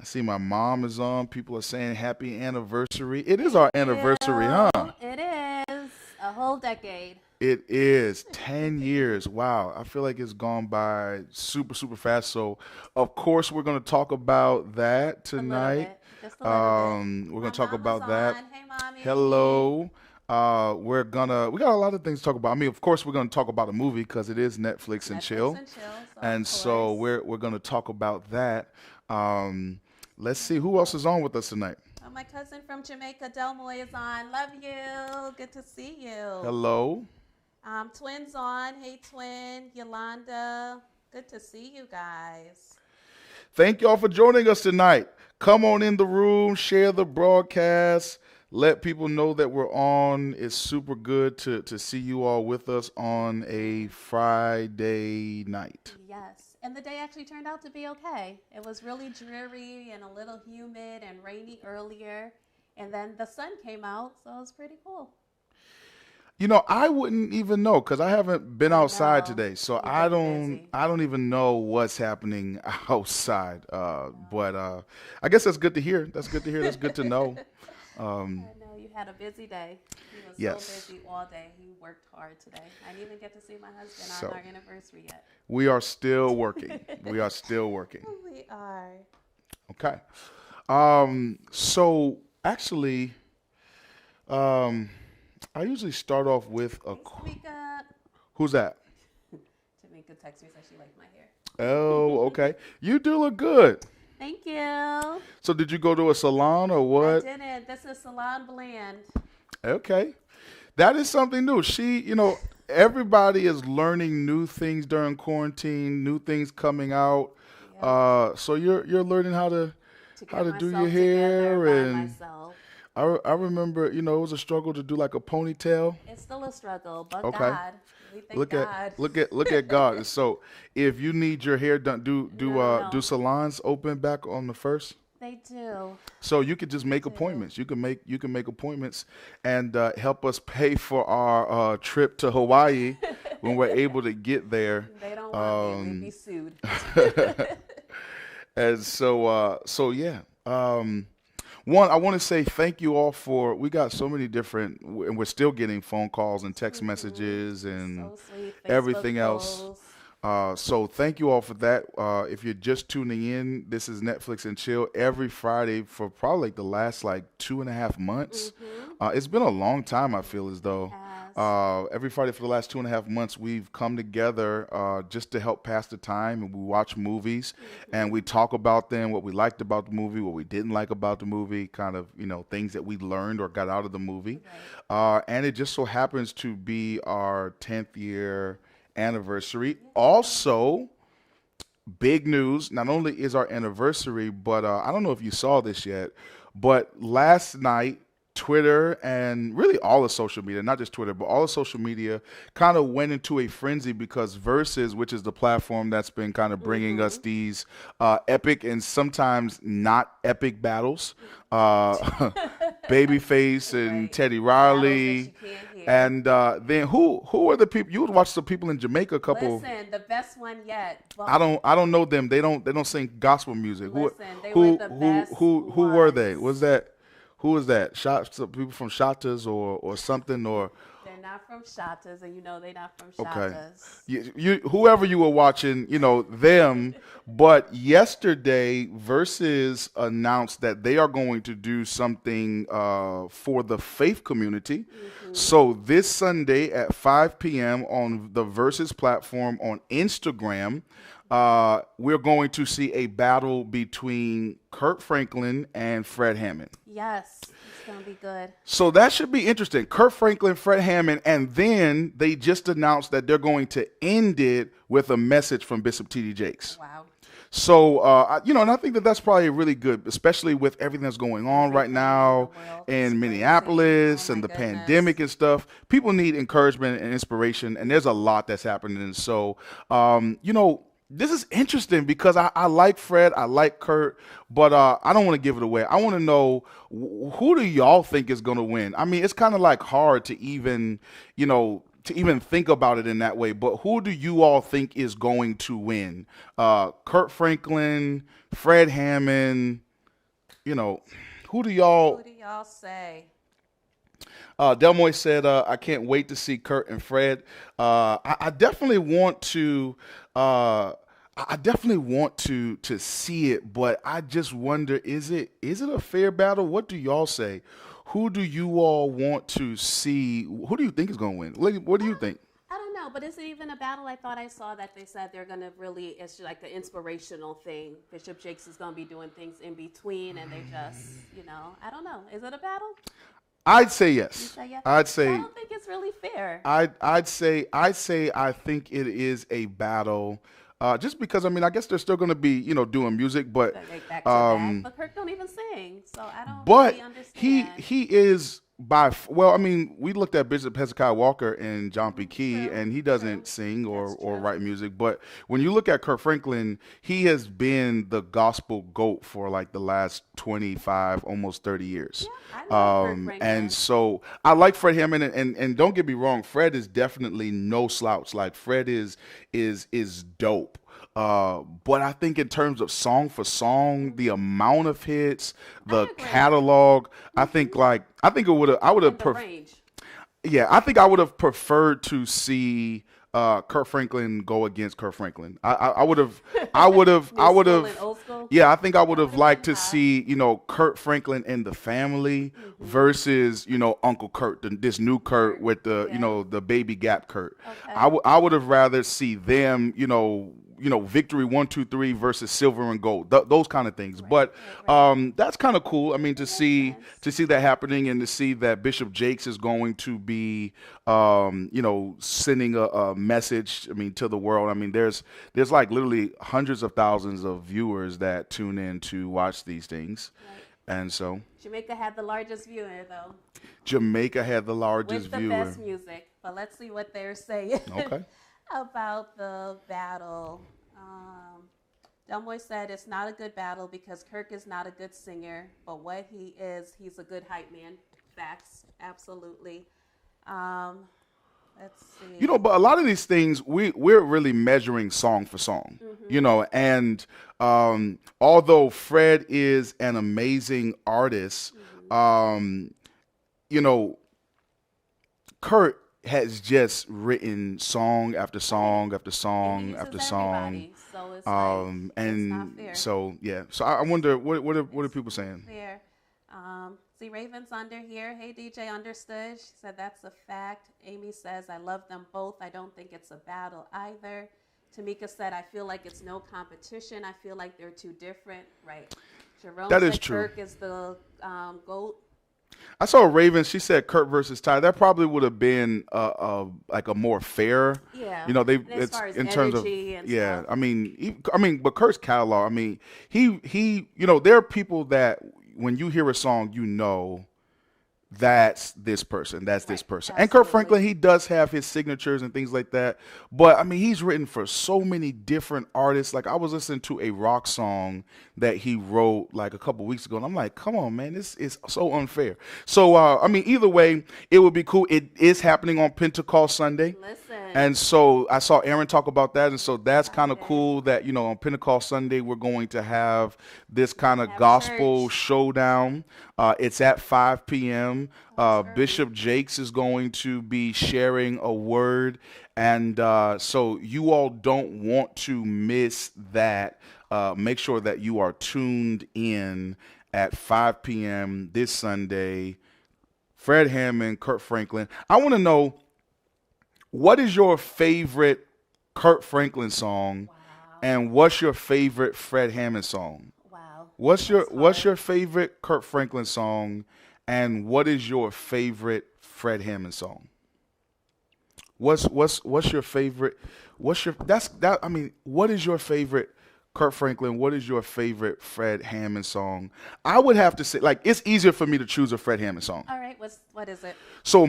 I see my mom is on. People are saying happy anniversary. It is Thank our anniversary, huh? you. It is a whole decade. It is 10 years. Wow. I feel like it's gone by super, super fast. So, of course, we're going to talk about that A little tonight. bit, just a little bit. We're going My to talk mama's about that. on. Hey, mommy. Hello. We got a lot of things to talk about. I mean, of course, we're going to talk about a movie because it is Netflix and Netflix chill. and chill, so of And so course. we're going to talk about that. Um, let's see who else is on with us tonight. Oh, my cousin from Jamaica, Delmoy, is on. Love you. Good to see you. Hello. Twins on. Hey, twin. Yolanda. Good to see you guys. Thank y'all for joining us tonight. Come on in the room, share the broadcast, let people know that we're on. It's super good to see you all with us on a Friday night. Yes. And the day actually turned out to be okay. It was really dreary and a little humid and rainy earlier. And then the sun came out, so it was pretty cool. You know, I wouldn't even know because I haven't been I outside know. today, so You've I been don't busy. I don't even know what's happening outside. But I guess that's good to hear. That's good to hear. That's good to know. Um, I know you had a busy day. He was so yes. busy all day. He worked hard today. I didn't even get to see my husband on So our anniversary yet. we are still working. We are still working. We are. Okay. So actually, um, I usually start off with a. Hey, Tamika. Who's that? Tamika texted me, said she liked my hair. Oh, okay. You do look good. Thank you. So did you go to a salon or I what? didn't. This is Salon Bland. Okay. That is something new. Everybody is learning new things during quarantine, new things coming out. Yep. So you're learning To how get to do your myself together hair, by and myself. I remember, it was a struggle to do like a ponytail. It's still a struggle, but Okay. God. We thank Look at God. look at God. So if you need your hair done, do No. salons open back on the first? They do. So you could just They make do. appointments. You can make appointments and help us pay for our trip to Hawaii when we're able to get there. They don't want me. We'd be Um, sued. and so yeah. One, I want to say thank you all for. We got so many different, and we're still getting phone calls and text messages and So sweet. Facebook everything else. posts. So thank you all for that. If you're just tuning in, this is Netflix and Chill every Friday for probably like the last like 2.5 months. It's been a long time. I feel as It though has. every Friday for the last 2.5 months we've come together just to help pass the time, and we watch movies and we talk about them, what we liked about the movie, what we didn't like about the movie, kind of things that we learned or got out of the movie. Right. And it just so happens to be our 10th year anniversary. Yeah. Also, big news. Not only is our anniversary, but I don't know if you saw this yet, but last night, Twitter and really all of social media, not just Twitter, but all of social media kind of went into a frenzy because Versus, which is the platform that's been kind of bringing us these epic and sometimes not epic battles, Babyface and Right. Teddy Battles that you Riley. can't hear. And then who are the people? You would watch the people in Jamaica. A couple. Listen, the best one yet. I don't know them. They don't sing gospel music. Who Listen, they were who the who best who were they? Was ones. that who was that? Shot some people from Shotas or something or They're not from Shatas, and you know they're not from okay. Shatas. You whoever you were watching, them. But yesterday, Versus announced that they are going to do something for the faith community. So this Sunday at 5 p.m. on the Versus platform on Instagram, we're going to see a battle between Kurt Franklin and Fred Hammond. Yes, it's gonna be good. So that should be interesting. Kurt Franklin, Fred Hammond, and then they just announced that they're going to end it with a message from Bishop T.D. Jakes. Wow. So, and I think that that's probably really good, especially with everything that's going on right Everything in the now world is in crazy. Oh Minneapolis my and the goodness. pandemic and stuff. People need encouragement and inspiration, and there's a lot that's happening. So, this is interesting because I like Fred, I like Kurt, but I don't want to give it away. I want to know who do y'all think is going to win? I mean, it's kind of like hard to even think about it in that way. But who do you all think is going to win? Kurt Franklin, Fred Hammond. you know, who do y'all? Who do y'all say? Delmoy said, "I can't wait to see Kurt and Fred." I definitely want to. I definitely want to see it, but I just wonder: is it a fair battle? What do y'all say? Who do you all want to see? Who do you think is going to win? What do you think? I don't know, but is it even a battle? I thought I saw that they said they're gonna really, it's like an inspirational thing. Bishop Jakes is gonna be doing things in between, and they just, I don't know. Is it a battle? I'd say You yes. say yes. I'd I say don't think it's really fair. I'd say I think it is a battle. Just because I guess they're still going to be doing music, but Like back to back, but Kirk don't even sing, so I don't but really he understand. he is well. We looked at Bishop Hezekiah Walker and John P. Key, True, and he true. doesn't sing or That's or true. write music. But when you look at Kurt Franklin, he has been the gospel goat for like the last 25, almost 30 years. Yeah, I love Kirk And Franklin. so I like Fred Hammond, and don't get me wrong, Fred is definitely no slouch. Like Fred is dope. But I think in terms of song for song, the amount of hits, the I agree. catalog, I think I would have And the range. yeah, I think I would have preferred to see Kurt Franklin go against Kurt Franklin. I New would school and have, old school. yeah, I think I would That would have have been liked to hot. see, Kurt Franklin and the Family versus, Uncle Kurt, this new Kurt Kurt. with the, Yeah. the Baby Gap Kurt. Okay. I would have rather see them, Victory 1, 2, 3 versus Silver and Gold, those kind of things. Right, But right, right. that's kind of cool. I mean, to It makes see sense. to see that happening and to see that Bishop Jakes is going to be, sending a message. I mean, to the world. I mean, there's like literally hundreds of thousands of viewers that tune in to watch these things, Right. and so Jamaica had the largest viewer though, Jamaica had the largest with the viewer. best music. But let's see what they're saying Okay. about the battle. Delmoy said it's not a good battle because Kirk is not a good singer, but what he is, he's a good hype man. Facts, absolutely. Um, let's see. But a lot of these things we're really measuring song for song. And although Fred is an amazing artist, um, you know, Kurt has just written song after Right. song after And he song uses after song. everybody, so it's like it's not And fair. so yeah. So I wonder what are It's people not saying? fair. See, Raven's under here. Hey, DJ understood. She said that's a fact. Amy says I love them both. I don't think it's a battle either. Tamika said I feel like it's no competition. I feel like they're too different. Right. Jerome That is said true. Kirk is the goat. I saw Raven. She said Kurt versus Ty. That probably would have been like a more fair. Yeah. They And as it's far as in terms of energy and yeah. stuff. But Kurt's catalog. I mean, he. There are people that when you hear a song, that's this person, that's this Right. person. And Kurt Absolutely. Franklin, he does have his signatures and things like that. But I mean, he's written for so many different artists. Like I was listening to a rock song that he wrote like a couple weeks ago, and I'm like, come on, man, this is so unfair. So either way, it would be cool. It is happening on Pentecost Sunday. Listen. And so I saw Aaron talk about that, and so that's kind of Sunday. cool that on Pentecost Sunday we're going to have this kind of Have gospel church. showdown. It's at 5 p.m. That's early. Bishop Jakes is going to be sharing a word, and so you all don't want to miss that. Make sure that you are tuned in at 5 p.m. this Sunday. Fred Hammond, Kurt Franklin. I want to know, what is your favorite Kurt Franklin song, Wow. and what's your favorite Fred Hammond song? Wow. What's That's what's hard. your favorite Kurt Franklin song, and what is your favorite Fred Hammond song? What's your favorite? What's your that's that? I mean, what is your favorite Kurt Franklin? What is your favorite Fred Hammond song? I would have to say, like, it's easier for me to choose a Fred Hammond song. All right. What is it? So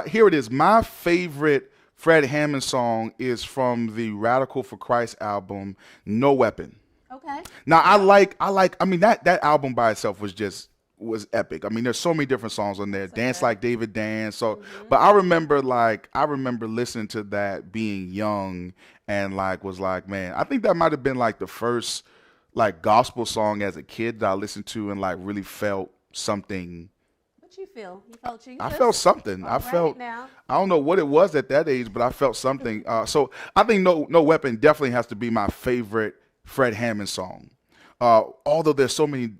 here it is. My favorite Fred Hammond song is from the Radical for Christ album, No Weapon. Okay. Now I mean that album by itself was epic. I mean, there's so many different songs on there. So Dance good. Like David Dance. So but I remember listening to that being young and like was like, man, I think that might have been like the first like gospel song as a kid that I listened to and like really felt something. What you feel? You felt I felt Jesus? something. All right now. I don't know what it was at that age, but I felt something. So I think No Weapon definitely has to be my favorite Fred Hammond song. Although there's so many.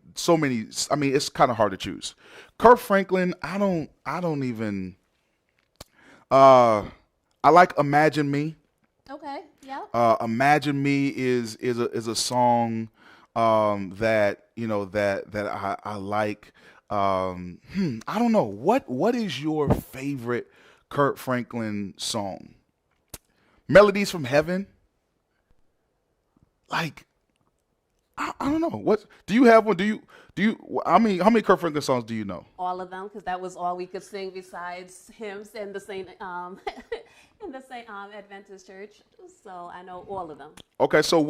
I mean, it's kind of hard to choose. Kirk Franklin, I don't even. I like Imagine Me. Okay. Yep. Imagine Me is a song that I like. I don't know what is your favorite Kurt Franklin song? Melodies from Heaven. Like I don't know. What do you have one? Do you? How many Kurt Franklin songs do you know? All of them, because that was all we could sing besides hymns in the Saint in the Saint Adventist Church. So I know all of them. Okay, so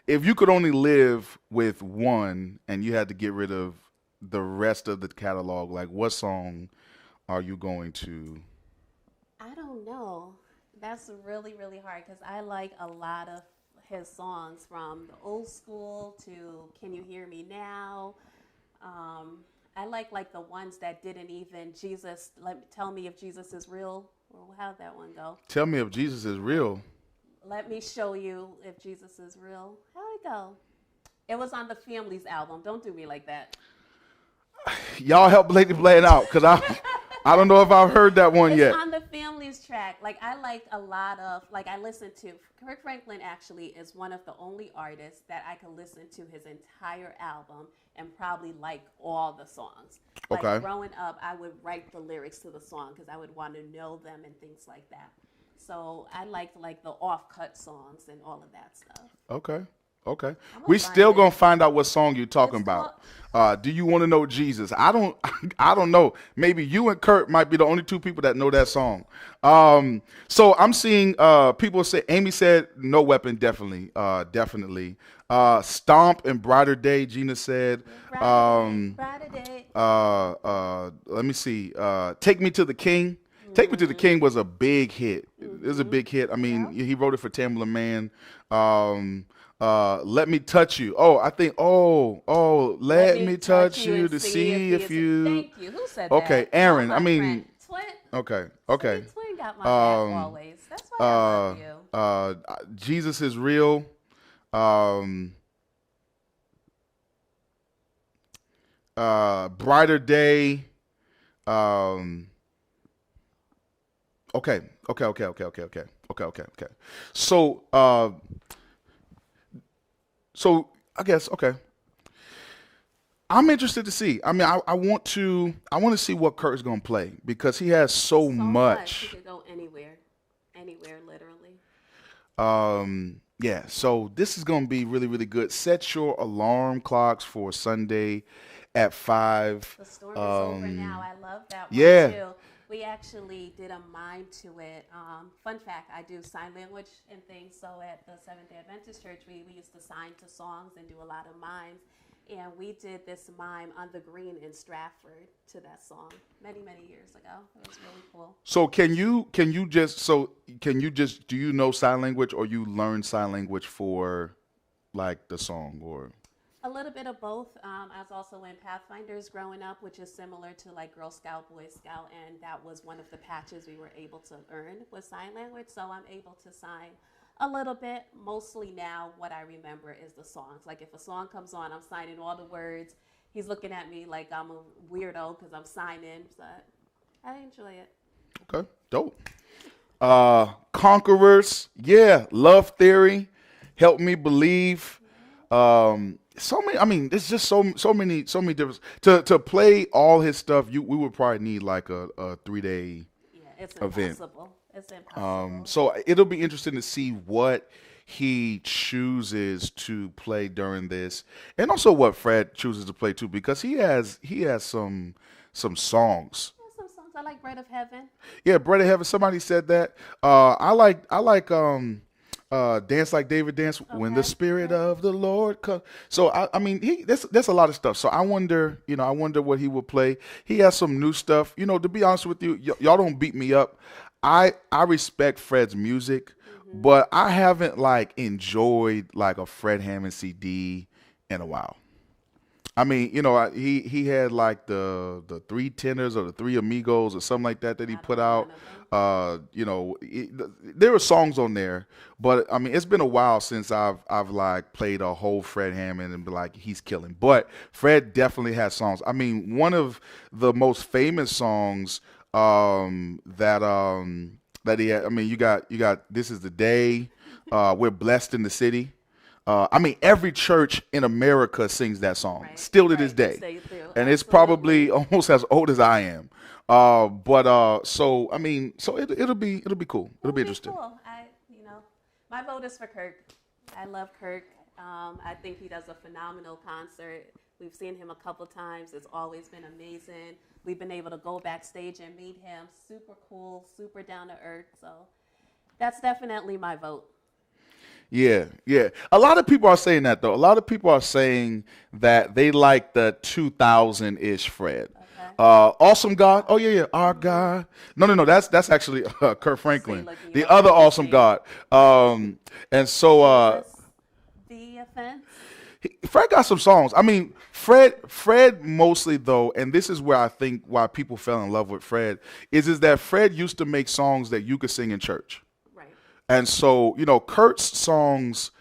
if you could only live with one and you had to get rid of the rest of the catalog, like what song are you going to? I don't know. That's really, really hard because I like a lot of his songs from the old school to Can You Hear Me Now? I like the ones that didn't even tell me if Jesus is real. Well, how'd that one go? Tell me if Jesus is real. Let me show you if Jesus is real. How'd it go? It was on the Families album. Don't do me like that. Y'all help Lady play it out, because I don't know if I've heard that one It's yet. on the Families track. Like I like a lot of I listen to Kirk Franklin. Actually, is one of the only artists that I can listen to his entire album and probably like all the songs. Like Okay. growing up, I would write the lyrics to the song because I would want to know them and things like that. So I liked like the off-cut songs and all of that stuff. Okay. Okay. I'm We gonna still find gonna it. find out what song you're talking It's about. Do you want to know Jesus? I don't. I don't know. Maybe you and Kurt might be the only two people that know that song. So I'm seeing people say. Amy said No Weapon, definitely, definitely. Stomp and Brighter Day. Gina said. Brighter day. Let me see. Take Me to the King. Take Me to the King was a big hit. It was a big hit. I mean, he wrote it for Tamla Man. Let Me Touch You. Oh, I think. Let me touch you and to see see if you. Thank you. Who said Okay, that? Aaron. Oh, I my mean. friend. Twin. Okay. Okay. Twin got my back always. That's why I love you. Jesus is real. Brighter Day. Okay. So, I guess okay. I'm interested to see. I mean, I want to see what Kurt's gonna play because he has so So much. He could go anywhere. Anywhere, literally. Yeah, so this is going to be really, really good. Set your alarm clocks for Sunday at 5. The storm is over now. I love that one yeah. too. We actually did a mime to it. Fun fact, I do sign language and things. So at the Seventh-day Adventist Church, we used to sign to songs and do a lot of mimes. And we did this mime on the green in Stratford to that song many, many years ago. It was really cool. So can you just do you know sign language or you learn sign language for like the song or? A little bit of both. I was also in Pathfinders growing up, which is similar to like Girl Scout, Boy Scout, and that was one of the patches we were able to earn was sign language. So I'm able to sign a little bit. Mostly now what I remember is the songs. Like if a song comes on, I'm signing all the words. He's looking at me like I'm a weirdo because I'm signing, but I enjoy it. Okay, dope. Conquerors, yeah. Love Theory, Help Me Believe. So many. I mean, there's just so many different. To play all his stuff, we would probably need like a 3-day Yeah, it's event. impossible. It's impossible. So it'll be interesting to see what he chooses to play during this, and also what Fred chooses to play too, because he has some songs. There's some songs. I like Bread of Heaven. Yeah, Bread of Heaven. Somebody said that. I like Dance Like David Dance when the Okay. Spirit of the Lord comes. So I mean, that's a lot of stuff. So I wonder what he will play. He has some new stuff. To be honest with you, y'all don't beat me up. I respect Fred's music, but I haven't like enjoyed like a Fred Hammond CD in a while. I mean, he had like the three tenors or the three amigos or something like that he I put don't know out. none of them. There were songs on there, but I mean, it's been a while since I've like played a whole Fred Hammond and be like, he's killing. But Fred definitely has songs. I mean, one of the most famous songs that he had. I mean, you got "This Is the Day," "We're Blessed in the City." I mean, every church in America sings that song Right, still to this right. Yes, day, they do. and it's Absolutely. probably almost as old as I am. So I mean, so it'll be cool. It'll It'll be be interesting. cool. My vote is for Kirk. I love Kirk. I think he does a phenomenal concert. We've seen him a couple times. It's always been amazing. We've been able to go backstage and meet him. Super cool, super down to earth. So that's definitely my vote. Yeah, yeah. A lot of people are saying that though. A lot of people are saying that they like the 2000-ish Fred. Okay. Awesome God. Oh yeah, yeah. Our God. No, no, no. That's actually Kurt Say, Franklin, look, you the know other awesome everything. God. And so Jesus, the offense. Fred got some songs. I mean, Fred mostly though, and this is where I think why people fell in love with Fred is that Fred used to make songs that you could sing in church. Right. And so, Kurt's songs,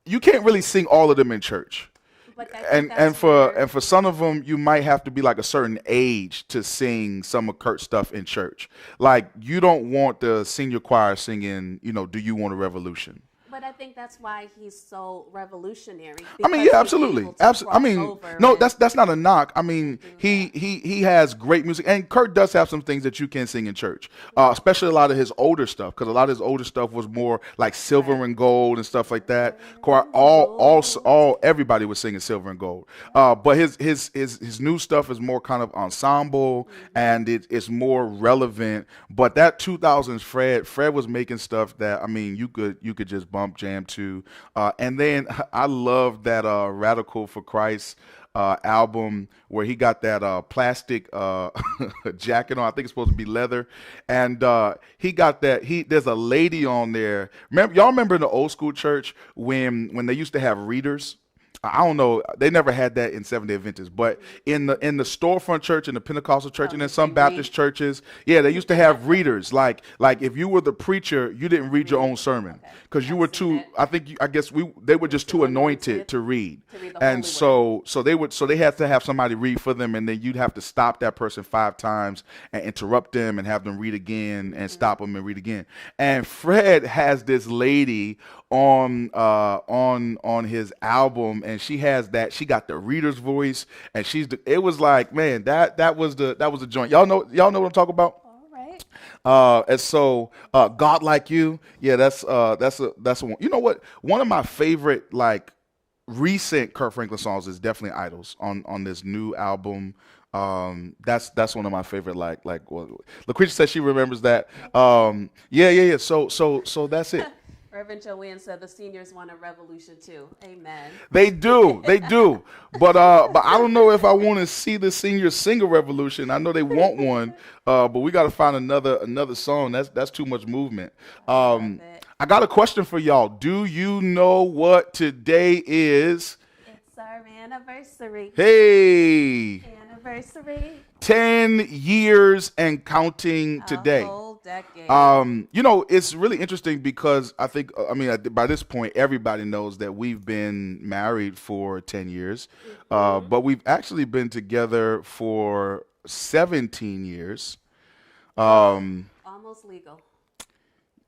you can't really sing all of them in church. But I think And that's and for where and for some of them, you might have to be like a certain age to sing some of Kurt's stuff in church. Like you don't want the senior choir singing, "Do You Want a Revolution?" But I think that's why he's so revolutionary I mean, because yeah, he's absolutely, able to absolutely. I cross mean, over no, and that's not a knock. I mean, do he that. he has great music, and Kurt does have some things that you can sing in church, especially a lot of his older stuff, because a lot of his older stuff was more like Right. silver and gold and stuff like that. Choir, Silver and gold. all, everybody was singing silver and gold. But his new stuff is more kind of ensemble, and it's more relevant. But that 2000s Fred was making stuff that I mean, you could just bump jam to. And then I love that Radical for Christ album where he got that plastic jacket on. I think it's supposed to be leather, and he got that. There's a lady on there. Y'all remember in the old school church when they used to have readers? I don't know. They never had that in Seventh Day Adventists, but in the storefront church, in the Pentecostal church, Oh, and in did they some Baptist read? churches, yeah, they used to have readers. Like if you were the preacher, you didn't read your Read. own sermon Okay. because you I've were seen too. it. I guess they were just Too too anointed anointed to read, to read the and holy word. so they had to have somebody read for them, and then you'd have to stop that person 5 times and interrupt them and have them read again and stop them and read again. And Fred has this lady on his album, and she got the reader's voice, and it was like, man, that was the joint. Y'all know what I'm talking about. All right. And so God Like You, yeah, that's one. You know what, one of my favorite like recent Kurt Franklin songs is definitely Idols on this new album. That's one of my favorite, like well, LaQuisha says she remembers that. Yeah. So that's it. Reverend Joanne said the seniors want a revolution too. Amen. They do. But I don't know if I want to see the senior singer revolution. I know they want one, but we got to find another song. That's too much movement. I love it. I got a question for y'all. Do you know what today is? It's our anniversary. Hey, Anniversary. 10 years and counting A today. whole decade. It's really interesting because I think, I mean, by this point, everybody knows that we've been married for 10 years, but we've actually been together for 17 years. Almost legal.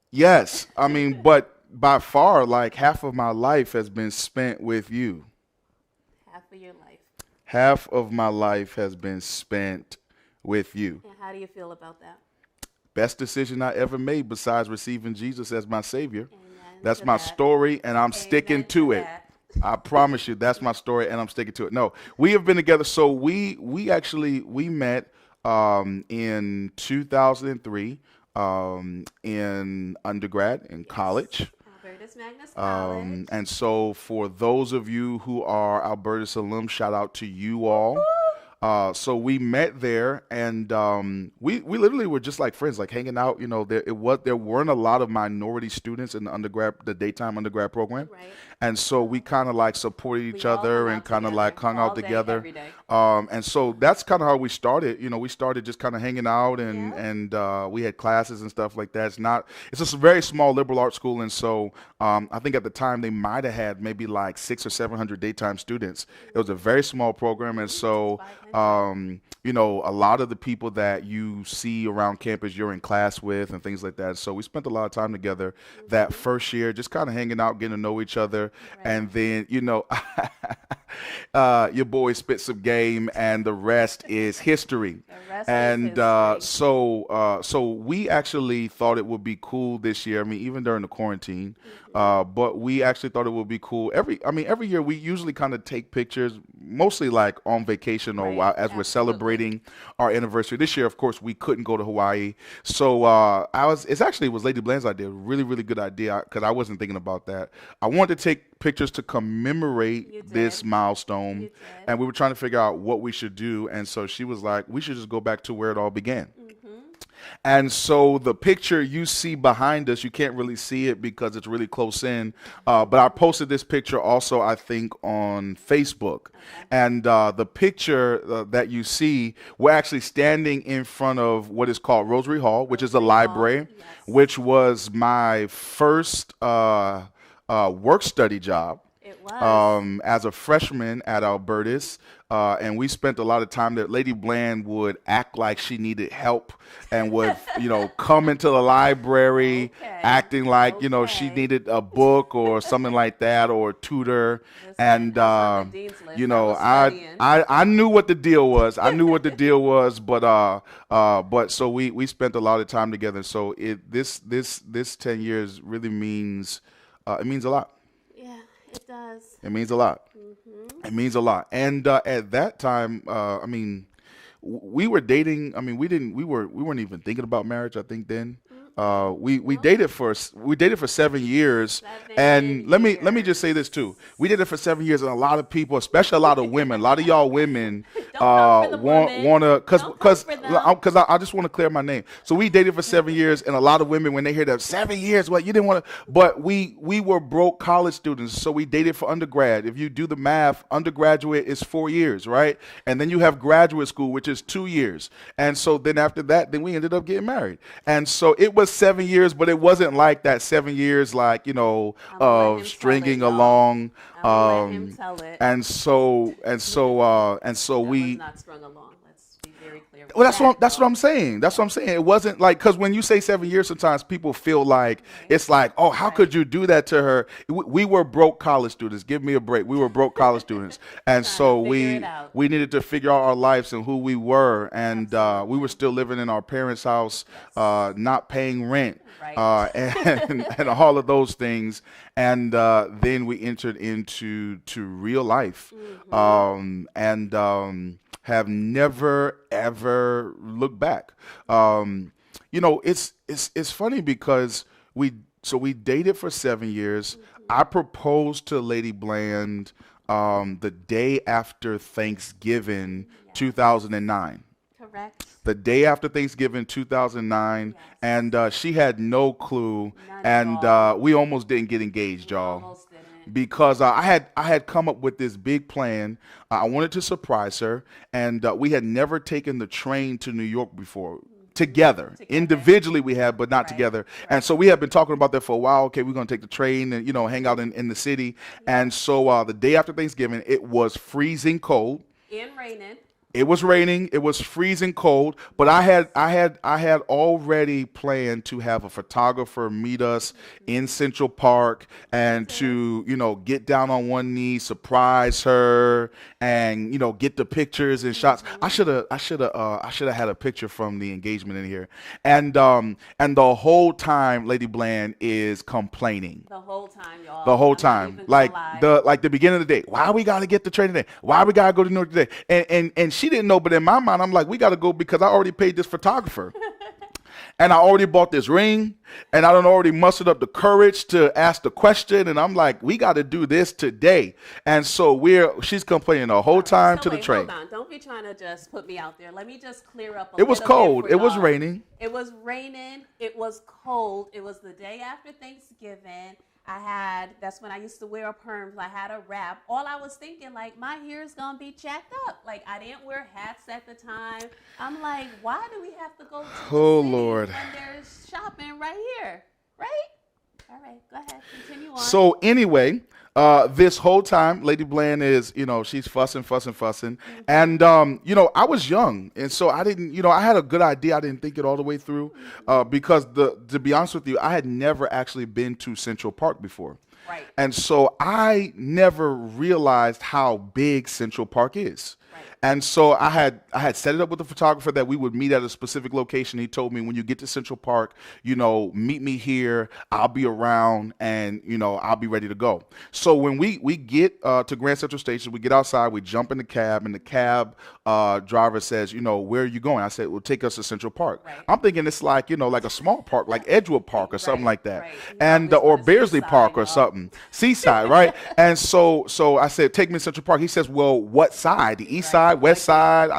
Yes, I mean, but by far, like half of my life has been spent with you. Half of your life. Half of my life has been spent with you. And how do you feel about that? Best decision I ever made besides receiving Jesus as my Savior. Amen That's to my that. story, and I'm sticking Amen to to it. that. I promise you, that's my story, and I'm sticking to it. No, we have been together. So we actually we met in 2003 in undergrad in college. Albertus Magnus College. And so for those of you who are Albertus alums, shout out to you all. So we met there, and we literally were just like friends, like hanging out. You know, there weren't a lot of minority students in the daytime undergrad program, Right. and so we kind of like supported We each all hung other and out kind of together like hung all out day, together. every day. And so that's kind of how we started. You know, we started just kind of hanging out, and Yeah. we had classes and stuff like that. It's just a very small liberal arts school, and so I think at the time they might have had maybe like 600 or 700 daytime students. It was a very small program, and so 500. you know, a lot of the people that you see around campus, you're in class with, and things like that. So we spent a lot of time together that first year, just kind of hanging out, getting to know each other, Right. and then you know, your boy spit some game, and the rest is history. The rest is And history. so we actually thought it would be cool this year. I mean, even during the quarantine, but we actually thought it would be cool. Every year we usually kind of take pictures, mostly like on vacation or Right. as we're Absolutely. celebrating our anniversary. This year, of course, we couldn't go to Hawaii, so it was Lady Bland's idea, really really good idea, because I wasn't thinking about that. I wanted to take pictures to commemorate You this did. milestone, You did. and we were trying to figure out what we should do. And so she was like, we should just go back to where it all began. And so the picture you see behind us, you can't really see it because it's really close in. But I posted this picture also, I think, on Facebook. And the picture that you see, we're actually standing in front of what is called Rosary Hall, which is a Rosary Hall, library, yes. which was my first work study job It was. as a freshman at Albertus, and we spent a lot of time there. Lady Bland would act like she needed help and would, you know, come into the library Okay. acting like, you know, she Okay. needed a book or something like that, or a tutor. Listen, And I was on the dean's list. you I know, was I, studying. I knew what the deal was. I knew what the deal was, but so we spent a lot of time together. So this 10 years really means it means a lot. Yeah, it does. It means a lot. It means a lot. And at that time, I mean, we were dating. I mean, we weren't even thinking about marriage, I think then. We dated for 7 years, 7 and let me just say years. this too. We did it for 7 years, and a lot of people, especially a lot of women, a lot of y'all women, Don't come for the women. wanna Don't come for them. because I just want to clear my name. So we dated for 7 years, and a lot of women, when they hear that 7 years, well, you didn't want to. But we were broke college students, so we dated for undergrad. If you do the math, undergraduate is 4 years, right? And then you have graduate school, which is 2 years. And so then after that, then we ended up getting married. And so it was 7 years, but it wasn't like that 7 years, like, you know, I'm gonna let him of tell stringing it, y'all. along. I'm gonna let him tell it. And so That was we. not strung along. Let's be very clear. With Well, that, that's what I'm saying. That's what I'm saying. It wasn't like, because when you say 7 years, sometimes people feel like it's like, oh, how could you do that to her? We were broke college students. Give me a break. We were broke college students, and so to figure it out. we needed to figure out our lives and who we were, and we were still living in our parents' house, not paying rent. Right. And all of those things, and then we entered into real life, and have never ever looked back. You know, it's funny because we dated for 7 years. I proposed to Lady Bland the day after Thanksgiving, 2009. Correct. The day after Thanksgiving 2009, Yes. and she had no clue, None at and all. we almost didn't get engaged, y'all, Almost didn't. because I had come up with this big plan. I wanted to surprise her, and we had never taken the train to New York before. Together. Individually we had, but not Right. together. And so we had been talking about that for a while. Okay, we're going to take the train and, you know, hang out in the city. And so the day after Thanksgiving, it was freezing cold. And raining. It was raining. It was freezing cold, but I had already planned to have a photographer meet us in Central Park and to, you know, get down on one knee, surprise her, and, you know, get the pictures and shots. I should have had a picture from the engagement in here, and the whole time Lady Bland is complaining. The whole time, y'all. The whole I'm not time, even like gonna lie. the beginning of the day. Why we gotta get the train today? Why we gotta go to New York today? And she didn't know, but in my mind, I'm like, we gotta go because I already paid this photographer. and I already bought this ring, and I done already mustered up the courage to ask the question, and I'm like, we got to do this today. And so she's complaining the whole time So to the wait, train. hold on. Don't be trying to just put me out there. Let me just clear up a It was little bit cold. for It was y'all. raining. It was raining. It was cold. It was the day after Thanksgiving. That's when I used to wear a perm. I had a wrap. All I was thinking, like, my hair's going to be jacked up. Like, I didn't wear hats at the time. I'm like, why do we have to go to the Oh, city Lord. when there's shopping right here? Right? All right, go ahead. Continue on. So anyway, this whole time, Lady Bland is, she's fussing. And, I was young. And so I didn't, I had a good idea. I didn't think it all the way through because to be honest with you, I had never actually been to Central Park before. Right. And so I never realized how big Central Park is. Right. And so I had set it up with the photographer that we would meet at a specific location. He told me, when you get to Central Park, meet me here. I'll be around, and I'll be ready to go. So when we get to Grand Central Station, we get outside, we jump in the cab, and the cab driver says, where are you going? I said, well, take us to Central Park. Right. I'm thinking it's like like a small park, like Edgewood Park or something like that, right. You and always or want to Beardsley seaside, Park or y'all. something, Seaside, right? And so I said, take me to Central Park. He says, well, what side? The east side, west side?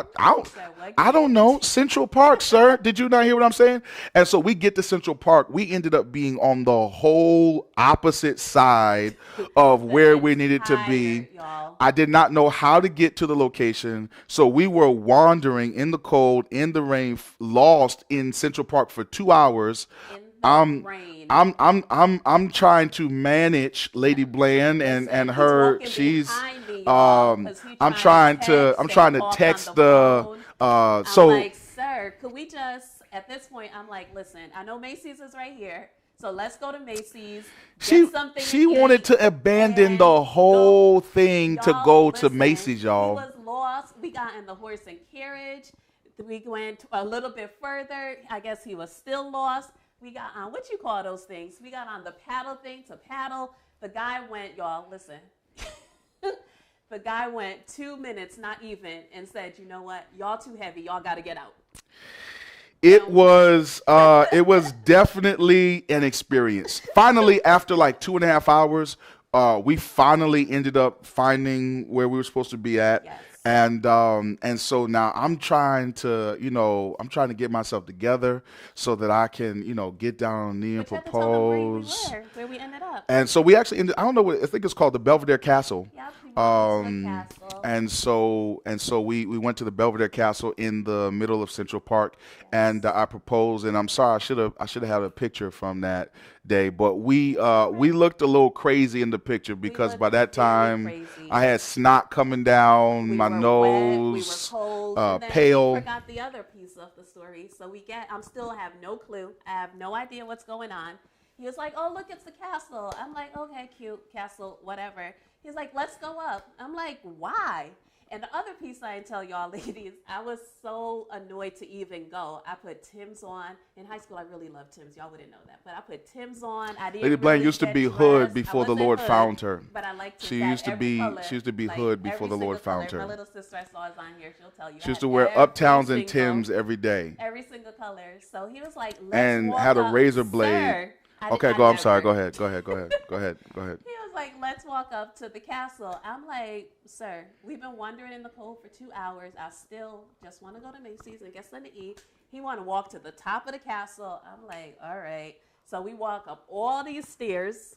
I don't know. Central Park, sir. Did you not hear what I'm saying? And so we get to Central Park. We ended up being on the whole opposite side of where we needed to be. Y'all. I did not know how to get to the location. So we were wandering in the cold, in the rain, lost in Central Park for 2 hours. In the rain. I'm trying to manage Lady Bland and He's her. walking She's behind me, y'all, 'cause he I'm trying to talk text on the the phone. I'm so like, sir, could we just, at this point, I'm like, listen, I know Macy's is right here, so let's go to Macy's. Get something she to wanted eat, to abandon and the whole go. thing to Y'all, go to listen, Macy's, y'all. He was lost. We got in the horse and carriage. We went a little bit further. I guess he was still lost. We got on, what you call those things? We got on the paddle thing to paddle. The guy went, y'all, listen. The guy went 2 minutes, not even, and said, you know what? Y'all too heavy. Y'all got to get out. It was definitely an experience. Finally, after like 2.5 hours, we finally ended up finding where we were supposed to be at. Yes. And so now I'm trying to get myself together so that I can, get down on knee and But you had to tell them propose. where we ended up. And so we actually ended, I don't know what, I think it's called the Belvedere Castle. Yep, we went to the castle. And so we went to the Belvedere Castle in the middle of Central Park, and I proposed. And I'm sorry, I should have had a picture from that day, but we looked a little crazy in the picture because by that time crazy. I had snot coming down my were nose, wet, we were cold, and then pale. We forgot the other piece of the story. So I'm still have no clue. I have no idea what's going on. He was like, oh, look, it's the castle. I'm like, okay, cute, castle, whatever. He's like, let's go up. I'm like, why? And the other piece I didn't tell y'all ladies, I was so annoyed to even go. I put Tim's on. In high school, I really loved Tim's. Y'all wouldn't know that. But I put Tim's on. I didn't Lady Bland really used to get be dressed. hood I before the wasn't Lord hood, found her. But I liked She that used to every be color, hood before every the Lord single color. found her. My little sister I saw is on here. She'll tell you. She used to wear Uptowns and Tims every day. Every single color. So he was like, let's And walk had a up. razor blade. Sir, Okay, I'm sorry. Go never- ahead. Go ahead. He was like, let's walk up to the castle. I'm like, sir, we've been wandering in the cold for 2 hours. I still just want to go to Macy's and get something to eat. He want to walk to the top of the castle. I'm like, all right. So we walk up all these stairs,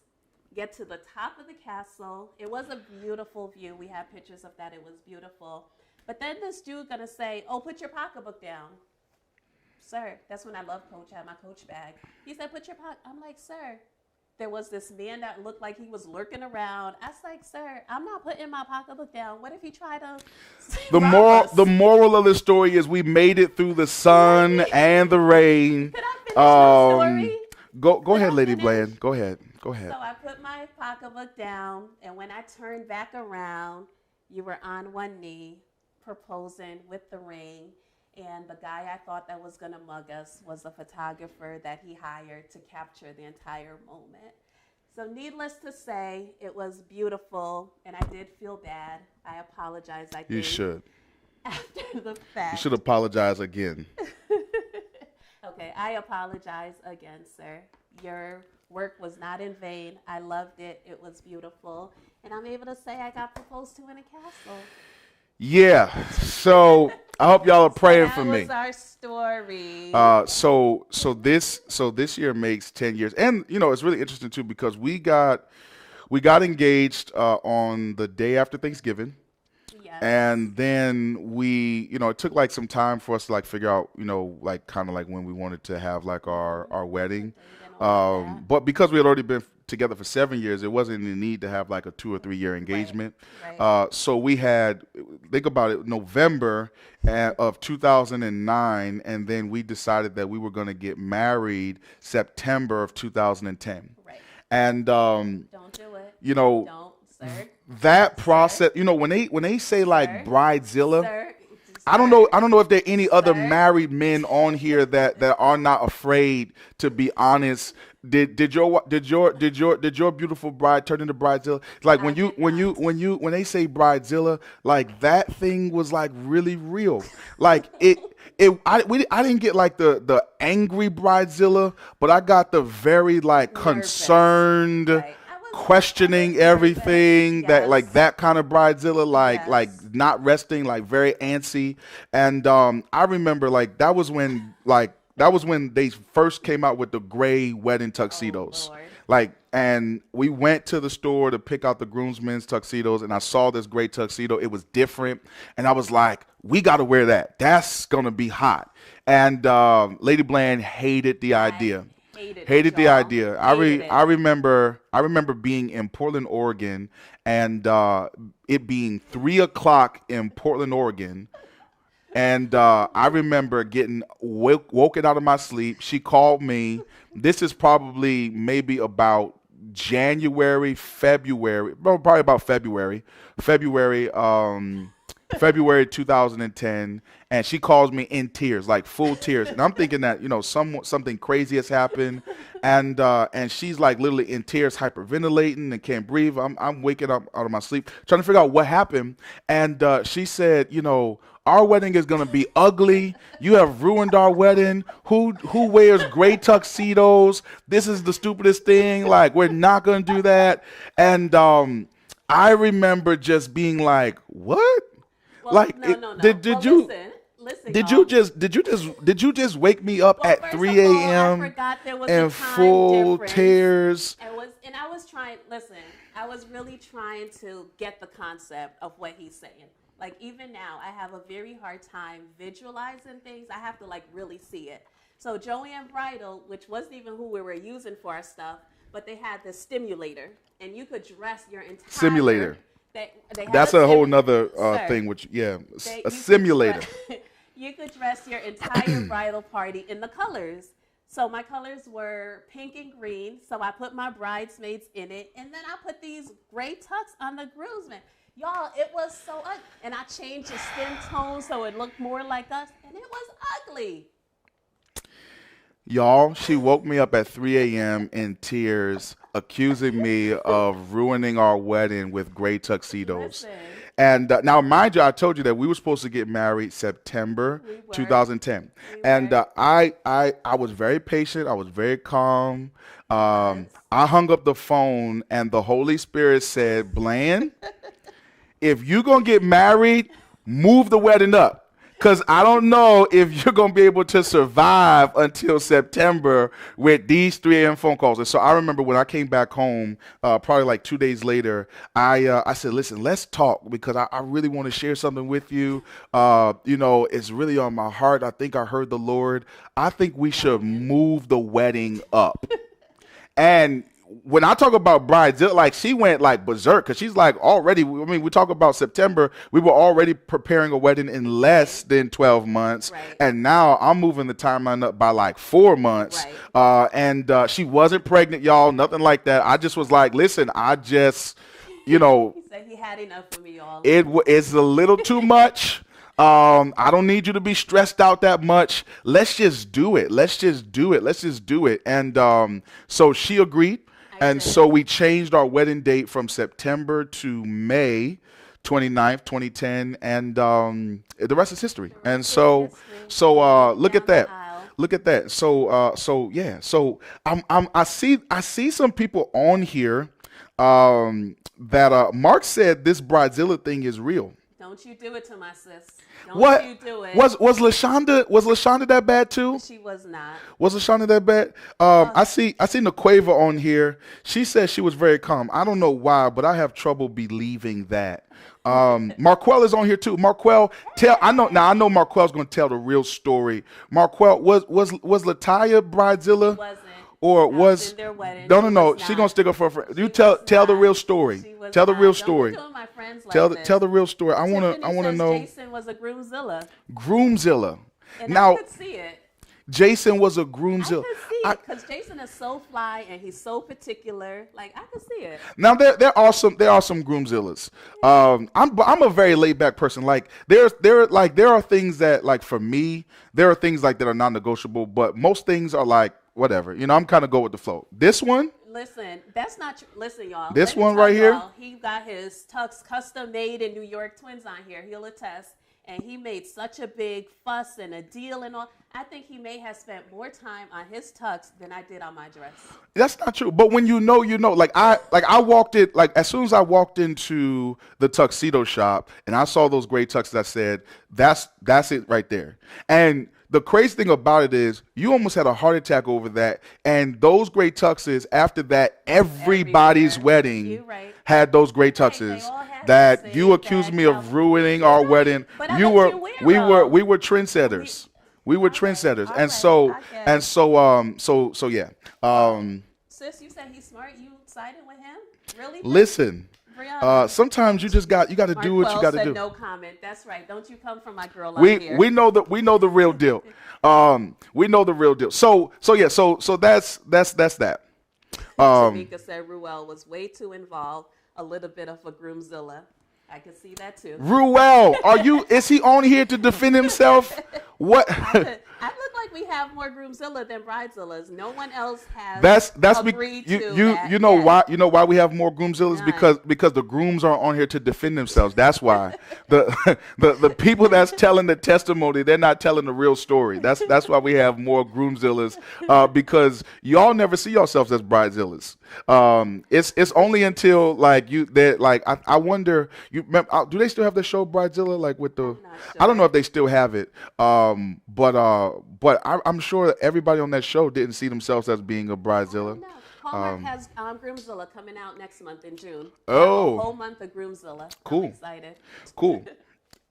get to the top of the castle. It was a beautiful view. We had pictures of that. It was beautiful. But then this dude going to say, oh, put your pocketbook down. Sir, that's when I love Coach. I had my Coach bag. He said, put your pocket. I'm like, sir. There was this man that looked like he was lurking around. I was like, sir, I'm not putting my pocketbook down. What if he tried to rob us? The moral of the story is we made it through the sun and the rain. Could I finish the story? Go ahead, I Lady finish? Bland. Go ahead. So I put my pocketbook down, and when I turned back around, you were on one knee proposing with the ring. And the guy I thought that was going to mug us was a photographer that he hired to capture the entire moment. So needless to say, it was beautiful, and I did feel bad. I apologize. You should. After the fact. You should apologize again. Okay, I apologize again, sir. Your work was not in vain. I loved it. It was beautiful. And I'm able to say I got proposed to in a castle. Yeah. So I hope y'all are So praying that for was me. our story. So this year makes 10 years, and it's really interesting too because we got engaged on the day after Thanksgiving. Yes. And then it took like some time for us to like figure out, like kind of like when we wanted to have like our wedding. Date and all of that. But because we had already been together for 7 years, it wasn't any need to have like a 2 or 3 year Right. engagement. Right. So we had, think about it, November of 2009, and then we decided that we were going to get married September of 2010. Right. And Don't do it. you know, Don't, sir. that Sir. process, when they say like Sir. Bridezilla, Sir. I don't Sir. know. I don't know if there are any other Sir. married men on here that are not afraid to be honest. Did your beautiful bride turn into Bridezilla? Like I did not. when they say Bridezilla, like that thing was like really real. Like I didn't get like the angry Bridezilla, but I got the very like Nervous. concerned, Right. I questioning was nervous. everything, that like Yes. that kind of bridezilla, like Yes. not resting, like very antsy. And I remember that was when they first came out with the gray wedding tuxedos. Lord. Like, and we went to the store to pick out the groomsmen's tuxedos, and I saw this gray tuxedo. It was different, and I was like, we got to wear that. That's gonna be hot. And Lady Bland hated the idea. Hated The y'all. idea. Hated it. I remember being in Portland, Oregon, and it being 3 o'clock in Portland, Oregon, and I remember getting woken out of my sleep. She called me. This is probably maybe about January, February, no, probably about February, February 2010, and she calls me in tears, like full tears, and I'm thinking that something crazy has happened, and she's like literally in tears, hyperventilating and can't breathe. I'm waking up out of my sleep, trying to figure out what happened, and she said, our wedding is gonna be ugly. You have ruined our wedding. Who wears gray tuxedos? This is the stupidest thing. Like, we're not gonna do that. And I remember just being like, what? Well, Like, no. did Well, you listen, did y'all. you just wake me up Well, at first 3 of all, I a.m. forgot there was in a time full difference. tears? And I was trying. Listen, I was really trying to get the concept of what he's saying. Like, even now, I have a very hard time visualizing things. I have to like really see it. So Joanne Bridal, which wasn't even who we were using for our stuff, but they had this stimulator, and you could dress your entire Simulator. They had That's a a whole simu- nother Sir, thing, which, yeah, that a you could simulator. you could dress your entire bridal party in the colors. So my colors were pink and green. So I put my bridesmaids in it, and then I put these gray tux on the groomsmen. Y'all, it was so ugly. And I changed the skin tone so it looked more like us, and it was ugly. Y'all, she woke me up at 3 a.m. in tears, accusing me of ruining our wedding with gray tuxedos. Listen, And now, mind you, I told you that we were supposed to get married September We were. 2010. We And were. I was very patient. I was very calm. I hung up the phone, and the Holy Spirit said, Bland, if you're going to get married, move the wedding up. Because I don't know if you're going to be able to survive until September with these 3 a.m. phone calls. And so I remember when I came back home, probably like 2 days later, I said, listen, let's talk because I really want to share something with you. It's really on my heart. I think I heard the Lord. I think we should move the wedding up. And when I talk about Bridezilla, like she went like berserk because she's like already, I mean, we talk about September, we were already preparing a wedding in less than 12 months. Right. And now I'm moving the timeline up by like 4 months. Right. And she wasn't pregnant, y'all, nothing like that. I just was like, listen, He said he had enough of me, y'all. it's a little too much. I don't need you to be stressed out that much. Let's just do it. Let's just do it. And so she agreed. And did. so we changed our wedding date from September to May 29th, 2010. And the rest is history. And so look at that. Look at that. So yeah. So I see some people on here that Mark said this Bridezilla thing is real. Don't you do it to my sis. Don't What you do it. was LaShonda that bad too? She was not. Was LaShonda that bad? I see Naqueva on here. She says she was very calm. I don't know why, but I have trouble believing that. Marquel is on here too. Marquel, I know Marquel's going to tell the real story. Marquel, was Lataya Bridezilla? Wasn't. Or I was in their wedding. no, She she was gonna not. stick up for her friend. You She tell was the not. real story. She was Tell the not. real Don't be story. doing my friends like Tell this. the real story. I Tiffany wanna says know. Jason was a groomzilla, Groomzilla. and Now I could see it. Jason was a I groomzilla. could see it because Jason is so fly and he's so particular. Like I could see it. Now there are some groomzillas. I'm a very laid back person. Like there are things that, like, for me, there are things like that are non-negotiable, but most things are like whatever. I'm kind of go with the flow. This one, Listen, that's not true. Listen, y'all. This let me one tell right here? y'all, he got his tux custom made in New York. Twins on here. He'll attest. And he made such a big fuss and a deal and all. I think he may have spent more time on his tux than I did on my dress. that's not true. But when you know. Like I walked it, like as soon as I walked into the tuxedo shop and I saw those gray tuxes, I said, that's it right there. And the crazy thing about it is you almost had a heart attack over that. And those gray tuxes, after that, everybody's Everywhere. wedding You're right. had those gray Right, they tuxes all had that the you same accused me bag of of- ruining our Right. wedding. But I let you wear them. We were trendsetters. We were trendsetters. all And right, so I and guess. so yeah. Sis, you said he's smart. You sided with him? Really? Listen. Brianna. Sometimes you got to do what you Marquel got to said do. no comment. That's right. Don't you come from my girl out We here. we know the real deal. We know the real deal. So yeah. So that's that. Tamika said Ruel was way too involved. A little bit of a groomzilla. I can see that too. Ruel, is he on here to defend himself? What? I look like we have more groomzilla than bridezillas. No one else has That's agreed to that you know yet. why we have more groomzillas? None. Because the grooms are on here to defend themselves. That's why the people that's telling the testimony, they're not telling the real story. That's why we have more groomzillas, because y'all never see yourselves as bridezillas. It's only until I wonder, you remember, do they still have the show Bridezilla, like with the? not sure. I don't know if they still have it. But I'm sure everybody on that show didn't see themselves as being a bridezilla. No. Hallmark has Groomzilla coming out next month in June. Oh. A whole month of Groomzilla. Cool. I'm excited. Cool.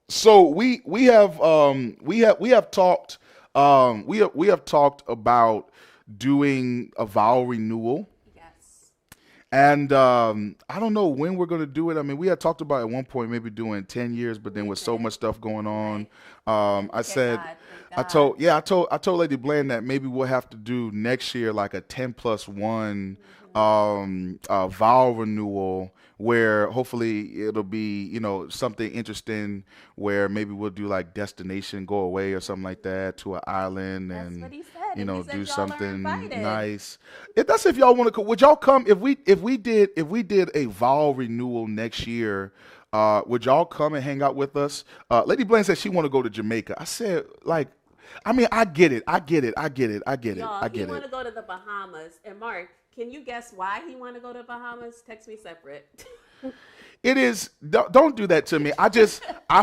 So we have talked we have talked about doing a vow renewal. Yes. And I don't know when we're going to do it. I mean, we had talked about at one point maybe doing 10 years, but then with so much stuff going on, I said, God. I told Lady Bland that maybe we'll have to do next year like a 10+1 vow renewal, where hopefully it'll be, something interesting, where maybe we'll do like destination go away or something like that to an island. That's and what he said, and he said do y'all are something invited. nice. That's if y'all want to come. Would y'all come if we did a vow renewal next year? Would y'all come and hang out with us? Lady Blaine said she want to go to Jamaica. I said, I get it. Y'all, he I get want it. to go to the Bahamas. And Mark, can you guess why he want to go to Bahamas? Text me separate. It is. Don't do that to me. I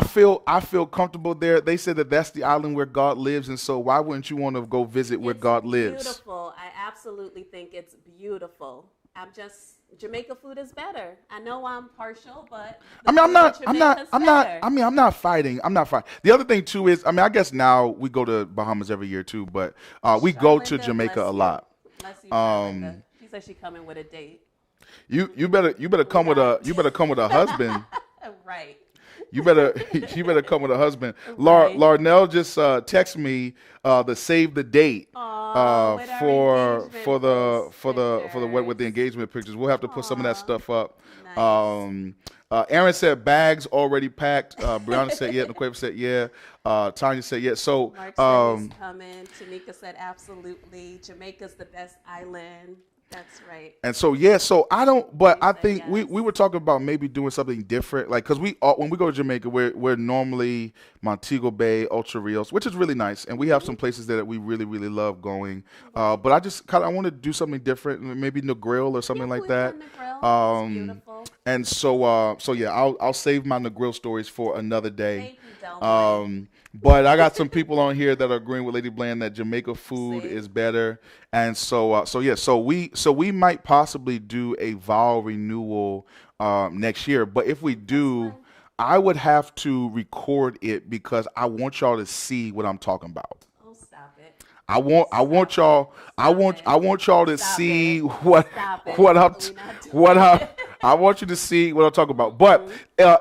feel comfortable there. They said that that's the island where God lives, and so why wouldn't you want to go visit where It's God lives? Beautiful. I absolutely think it's beautiful. Jamaica food is better. I know I'm partial, but I'm not fighting. The other thing too is, I guess now we go to Bahamas every year too, but we go to Charlinda, Jamaica bless a you. lot. Bless you, Charlinda. She said she coming with a date. You better come with a husband. Right. You better come with a husband. Right. Larnell just texted me the save the date With our for engagement with the engagement pictures. We'll have to put some of that stuff up. Nice. Aaron said bags already packed. Brianna said yeah. Naqueva said yeah. Tanya said yeah. So Mark said he's coming. Tamika said absolutely. Jamaica's the best island. That's right. And so yeah, so I don't, but They I say think yes. we were talking about maybe doing something different, like because we when we go to Jamaica, we're normally Montego Bay, Ultra Rios, which is really nice, and we have some places there that we really love going. Right. But I just kind of want to do something different, maybe Negril or Yeah, something like we've that. done the grill. It's Um, beautiful. and so yeah, I'll save my Negril stories for another day. Thank you, Delboy. But I got some people on here that are agreeing with Lady Bland that Jamaica food See? is better, and so yeah, so we might possibly do a vow renewal next year. But if we That's do, fun. I would have to record it because I want y'all to see what I'm talking about. Oh, stop it. I want Stop it. y'all Stop it. I want y'all to Stop see it. Stop what it. I'm We're not what doing I it. I want you to see what I'm talking about. But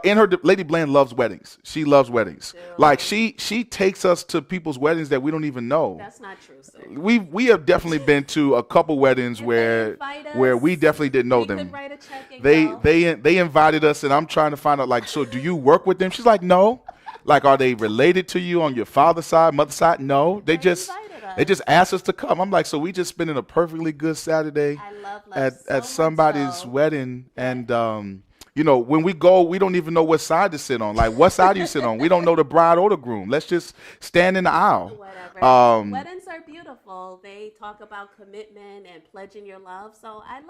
in her Lady Bland loves weddings. She loves weddings. Like Dude, she takes us to people's weddings that we don't even know. that's not true, sir. We have definitely been to a couple weddings If they invite where us, we definitely didn't know we could them. write a check and They go. they invited us, and I'm trying to find out, like, so do you work with them? She's like, no. Like, are they related to you on your father's side, mother's side? No. They invited They us. just asked us to come. I'm like, so we just spending a perfectly good Saturday I love at so much somebody's so wedding, that and you know, when we go, we don't even know what side to sit on. Like, what side do you sit on? We don't know the bride or the groom. Let's just stand in the aisle. whatever. Um, Weddings are beautiful. They talk about commitment and pledging your love. So I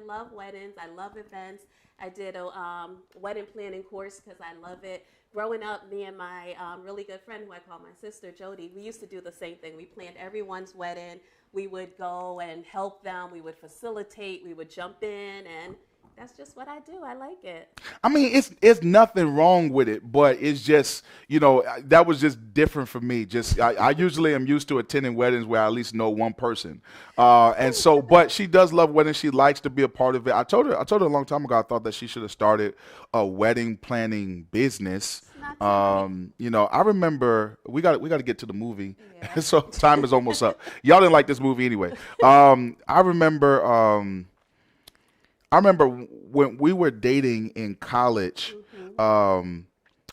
love weddings. I love events. I did a wedding planning course because I love it. Growing up, me and my really good friend, who I call my sister Jody, we used to do the same thing. We planned everyone's wedding. We would go and help them. We would facilitate. We would jump in, and that's just what I do. I like it. I mean, it's nothing wrong with it, but it's just, you know, that was just different for me. Just I usually am used to attending weddings where I at least know one person, and so. But she does love weddings. She likes to be a part of it. I told her a long time ago. I thought that she should have started a wedding planning business. It's not too late. You know, I remember we got to get to the movie, Yeah. so time is almost up. Y'all didn't like this movie anyway. I remember. I remember when we were dating in college, Mm-hmm. um,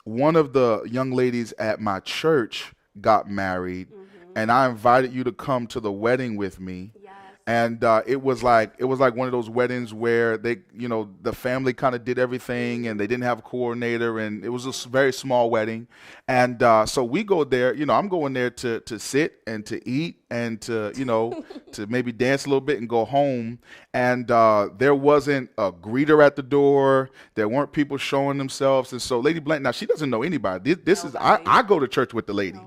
one of the young ladies at my church got married, Mm-hmm. and I invited you to come to the wedding with me. Yes. And it was like one of those weddings where they, you know, the family kind of did everything, and they didn't have a coordinator, and it was a very small wedding. And so we go there, you know, I'm going there to sit and to eat and to, you know, to maybe dance a little bit and go home. And there wasn't a greeter at the door. There weren't people showing themselves. And so Lady Blank, now she doesn't know anybody. This is Nobody. I go to church with the lady.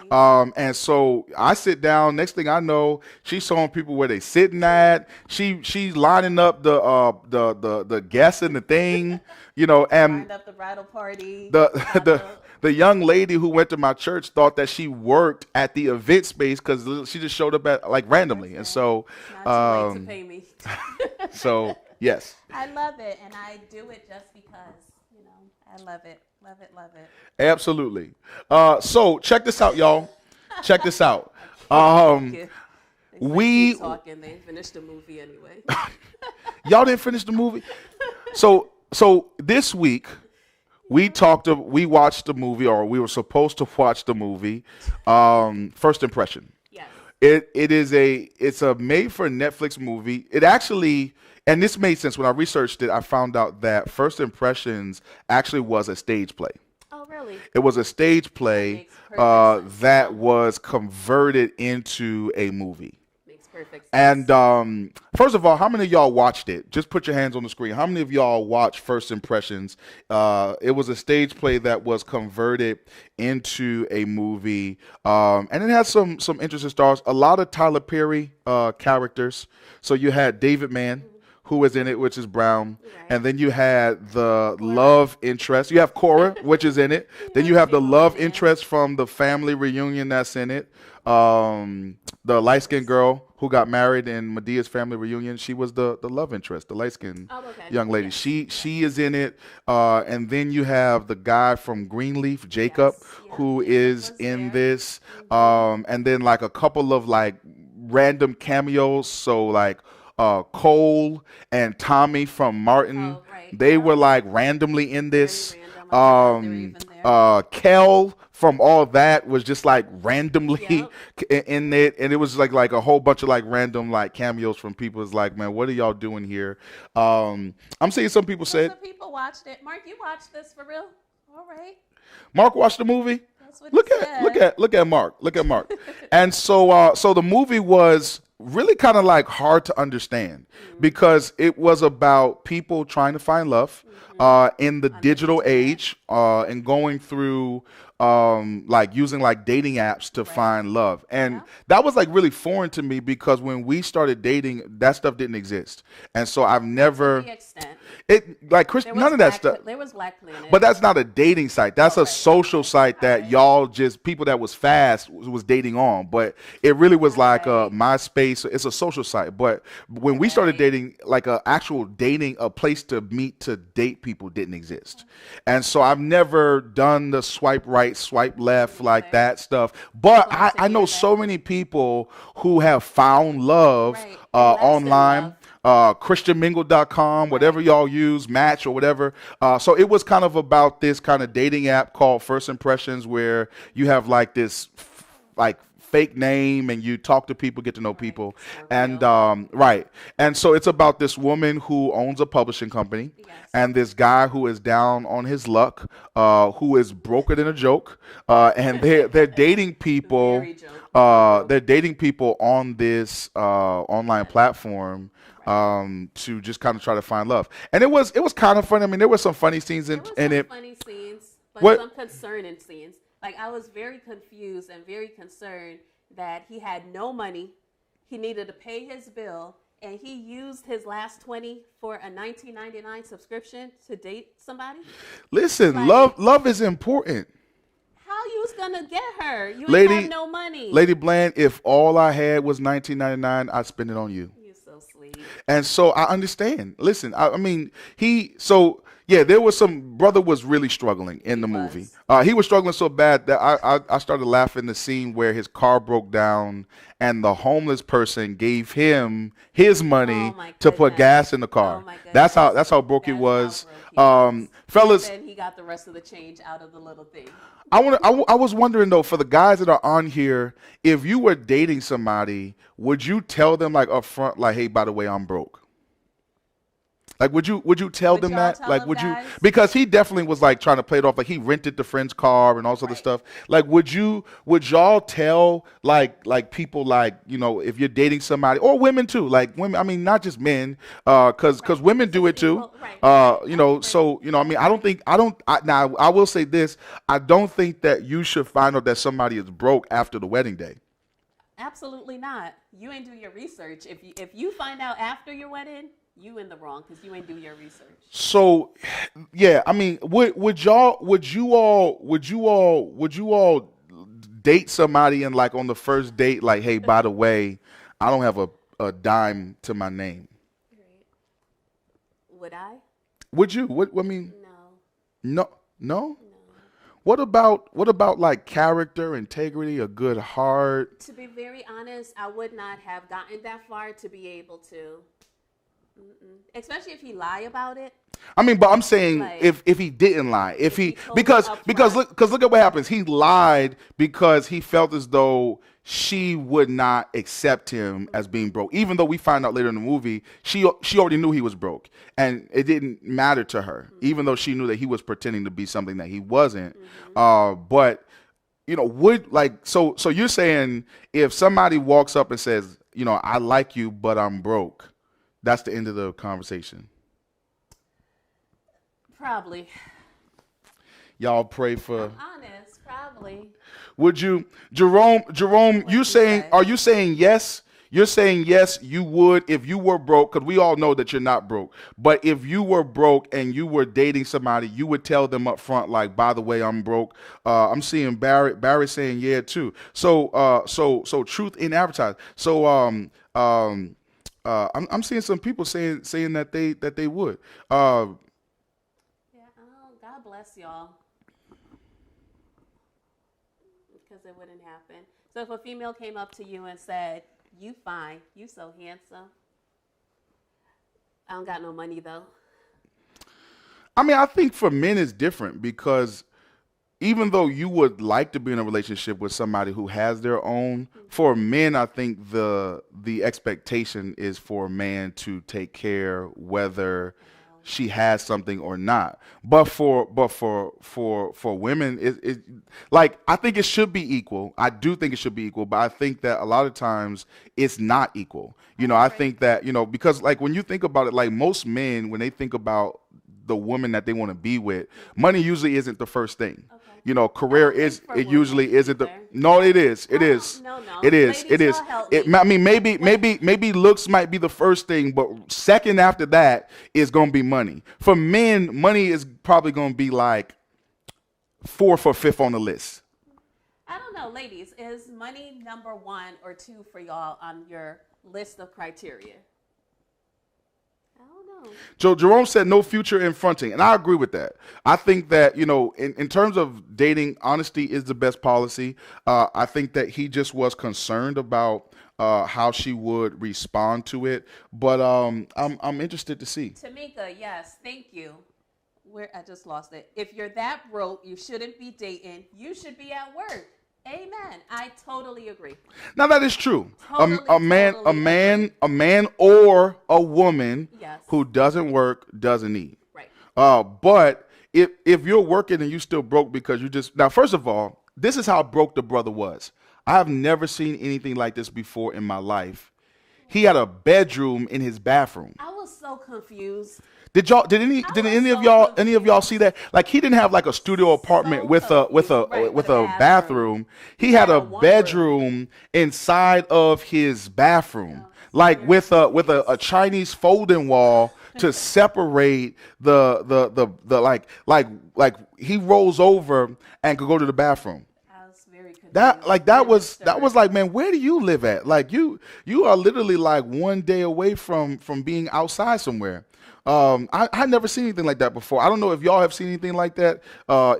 Nobody. And so I sit down. Next thing I know, she's showing people where they sitting at. She's lining up the guests and the thing, you know. And Lined up the bridal party. the Had the the young lady who went to my church thought that she worked at the event space because she just showed up at like randomly. And Listen, so it's not too late to pay me. so yes, I love it, and I do it just because, you know, I love it, love it, love it. absolutely. So check this out, y'all. Check this out. Yeah. They say we- keep talking. They finished the movie anyway. Y'all didn't finish the movie. So this week we watched the movie, or we were supposed to watch the movie, First Impression. Yes. It's a made for Netflix movie. It actually, and this made sense when I researched it. I found out that First Impressions actually was a stage play. Oh, really? It was a stage play Makes perfect sense. that was converted into a movie. Makes perfect sense. And first of all, how many of y'all watched it? Just put your hands on the screen. How many of y'all watched First Impressions? It was a stage play that was converted into a movie, and it had some interesting stars. A lot of Tyler Perry characters. So you had David Mann, who was in it, which is Brown, Right. and then you had the love interest. You have Cora, which is in it. Then you have the love interest from the family reunion that's in it. The light skinned girl who got married in Medea's family reunion, she was the love interest, the light skinned Oh, okay. young lady. Yeah. She is in it. And then you have the guy from Greenleaf, Jacob, Yes. Yeah. who Jacob is was in there. this. And then like a couple of like random cameos. So like Cole and Tommy from Martin, Oh, right. they Yeah. were like randomly in this. Very random. I forgot they were even there. Kel from all that was just like randomly Yep. in it, and it was like a whole bunch of like random like cameos from people. It's like, man, what are y'all doing here? I'm seeing some people Because said, the people watched it. Mark, you watched this for real? All right. Mark watched the movie. That's what he said. Look at Mark. Look at Mark. And so so the movie was really kind of like hard to understand because it was about people trying to find love in the On the digital internet. age and going through like using like dating apps to Right. find love. And Yeah. that was like really foreign to me because when we started dating, that stuff didn't exist. And so I've To never the extent. it like Chris, There none was of that stuff. There was Black Planet. But that's not a dating site. That's a Right. social site that Alright. y'all just people that was fast was dating on. But it really was like a Alright. MySpace. It's a social site. But when we started Right. dating, like a actual dating, a place to meet to date people didn't exist. And so I've never done the swipe right, swipe left like Okay. that stuff. But Glad to I know hear so that. many people who have found love Right. And lasted online. love. Christianmingle.com, whatever Right. y'all use, Match or whatever. So it was kind of about this kind of dating app called First Impressions, where you have like this like fake name and you talk to people, get to know Right. people, It's not and real. right. And so it's about this woman who owns a publishing company, Yes. and this guy who is down on his luck, who is broker than a joke, and they're dating people. Very joke. They're dating people on this online platform to just kind of try to find love, and it was kind of funny. I mean, there were some funny scenes There was in some it. funny scenes, but What? some concerning scenes. Like I was very confused and very concerned that he had no money. He needed to pay his bill, and he used his last 20 for a 19.99 subscription to date somebody. Listen, Like- love is important, How you was gonna get her? You ain't lady. have no money. Lady Bland, if all I had was 19.99, I'd spend it on you. You so sweet. And so I understand. Listen, I mean, yeah, there was some brother was really struggling in the movie. He was struggling so bad that I started laughing the scene where his car broke down and the homeless person gave him his money Oh my to put goodness. gas in the car. Oh my goodness. That's how broke it That's was. how broke he was. Fellas, And then he got the rest of the change out of the little thing. I was wondering though, for the guys that are on here, if you were dating somebody, would you tell them like up front, like, hey, by the way, I'm broke? Like, would you tell Would them y'all that? tell Like, them, would you? guys? Because he definitely was like trying to play it off, like he rented the friend's car and all this other Right. stuff. Like, would y'all tell like people like if you're dating somebody or women too, like women? I mean, not just men, because Right. women do it too. People- right. So I mean, now I will say this: I don't think that you should find out that somebody is broke after the wedding day. Absolutely not. You ain't do your research. If you find out after your wedding, you in the wrong because you ain't do your research. So, yeah, I mean, would you all date somebody and like on the first date, like, hey, by the way, I don't have a dime to my name. Would I? Would you? What I mean, No. no. What about like character, integrity, a good heart? To be very honest, I would not have gotten that far to be able to. Especially if he lie about it. I mean, but I'm saying Like, if he didn't lie, if he told because you up because front. look at what happens. He lied because he felt as though she would not accept him as being broke. Even though we find out later in the movie, she already knew he was broke, and it didn't matter to her. Even though she knew that he was pretending to be something that he wasn't. But would like so you're saying if somebody walks up and says, I like you, but I'm broke, that's the end of the conversation. Probably. Y'all pray for. Honest, probably. Would you, Jerome? You saying? say? Are you saying yes? You're saying yes. You would if you were broke, because we all know that you're not broke. But if you were broke and you were dating somebody, you would tell them up front, like, by the way, I'm broke. I'm seeing Barry saying yeah too. So truth in advertising. So I'm seeing some people saying that they would. Yeah, oh, God bless y'all. Because it wouldn't happen. So if a female came up to you and said, you fine, you so handsome. I don't got no money though. I mean, I think for men it's different because even though you would like to be in a relationship with somebody who has their own, for men, I think the expectation is for a man to take care whether she has something or not. But for women, it like I think it should be equal. I do think it should be equal, but I think that a lot of times it's not equal. I Right. think that because like when you think about it, like most men when they think about the woman that they want to be with, money usually isn't the first thing. Okay. I Career don't think is for it women usually isn't the either. no, it is. It No, is. no, no. It is. It Ladies, is. y'all help It, me. I mean, maybe looks might be the first thing, but second after that is going to be money. For men, money is probably going to be like fourth or fifth on the list. I don't know, ladies. Is money number one or two for y'all on your list of criteria? I don't know. Jerome said no future in fronting, and I agree with that. I think that in terms of dating, honesty is the best policy. I think that he just was concerned about how she would respond to it, but I'm interested to see. Tamika, yes, thank you. Where I just lost it. If you're that broke, you shouldn't be dating. You should be at work. Amen. I totally agree. Now that is true. Totally, A man, a totally man, agree. a man, or a woman Yes. who doesn't work doesn't eat. Right. But if you're working and you still broke because you just now, first of all, this is how broke the brother was. I have never seen anything like this before in my life. He had a bedroom in his bathroom. I was so confused. Did y'all? Did any? I Did was any of so y'all? Any of y'all confused. see that? Like he didn't have like a studio apartment So with a Right, with a bathroom. He had a one room. bedroom inside of his bathroom, like with a Chinese folding wall to separate the like he rolls over and could go to the bathroom. I was very confused. That and was disturbed. like, man, where do you live at? Like you are literally like one day away from being outside somewhere. I never seen anything like that before. I don't know if y'all have seen anything like that.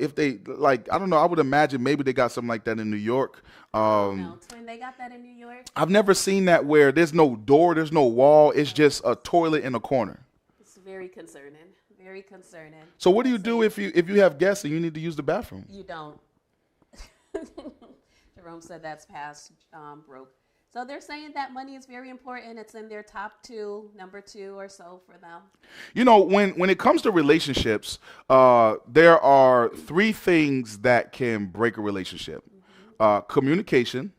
If they like, I don't know. I would imagine maybe they got something like that in New York. No, twin, they got that in New York. I've never seen that where there's no door, there's no wall. It's just a toilet in a corner. It's very concerning. Very concerning. So what do you do if you have guests and you need to use the bathroom? You don't. Jerome said that's past broke. So they're saying that money is very important. It's in their top two, number two or so for them. When it comes to relationships, there are three things that can break a relationship: communication,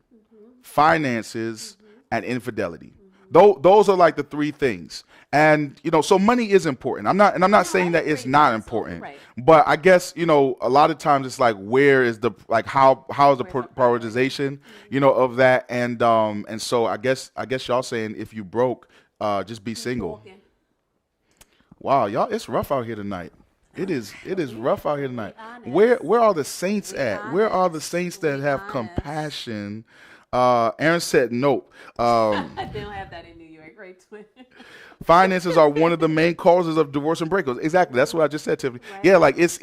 finances, and infidelity. Those are like the three things. And so money is important. I'm not saying that it's agree. not That's totally important, right. but I guess a lot of times it's like where is the like how is the Where's the prioritization of that, and so I guess y'all saying if you broke, just be single. Walking. Wow, y'all, it's rough out here tonight. It is rough out here tonight. honest. Where are the saints We at? Where are the honest. saints that We have honest. compassion? Aaron said nope. I don't have that in New York, right, twin? Finances are one of the main causes of divorce and breakups. Exactly. That's what I just said, Tiffany. Right. Yeah, like it's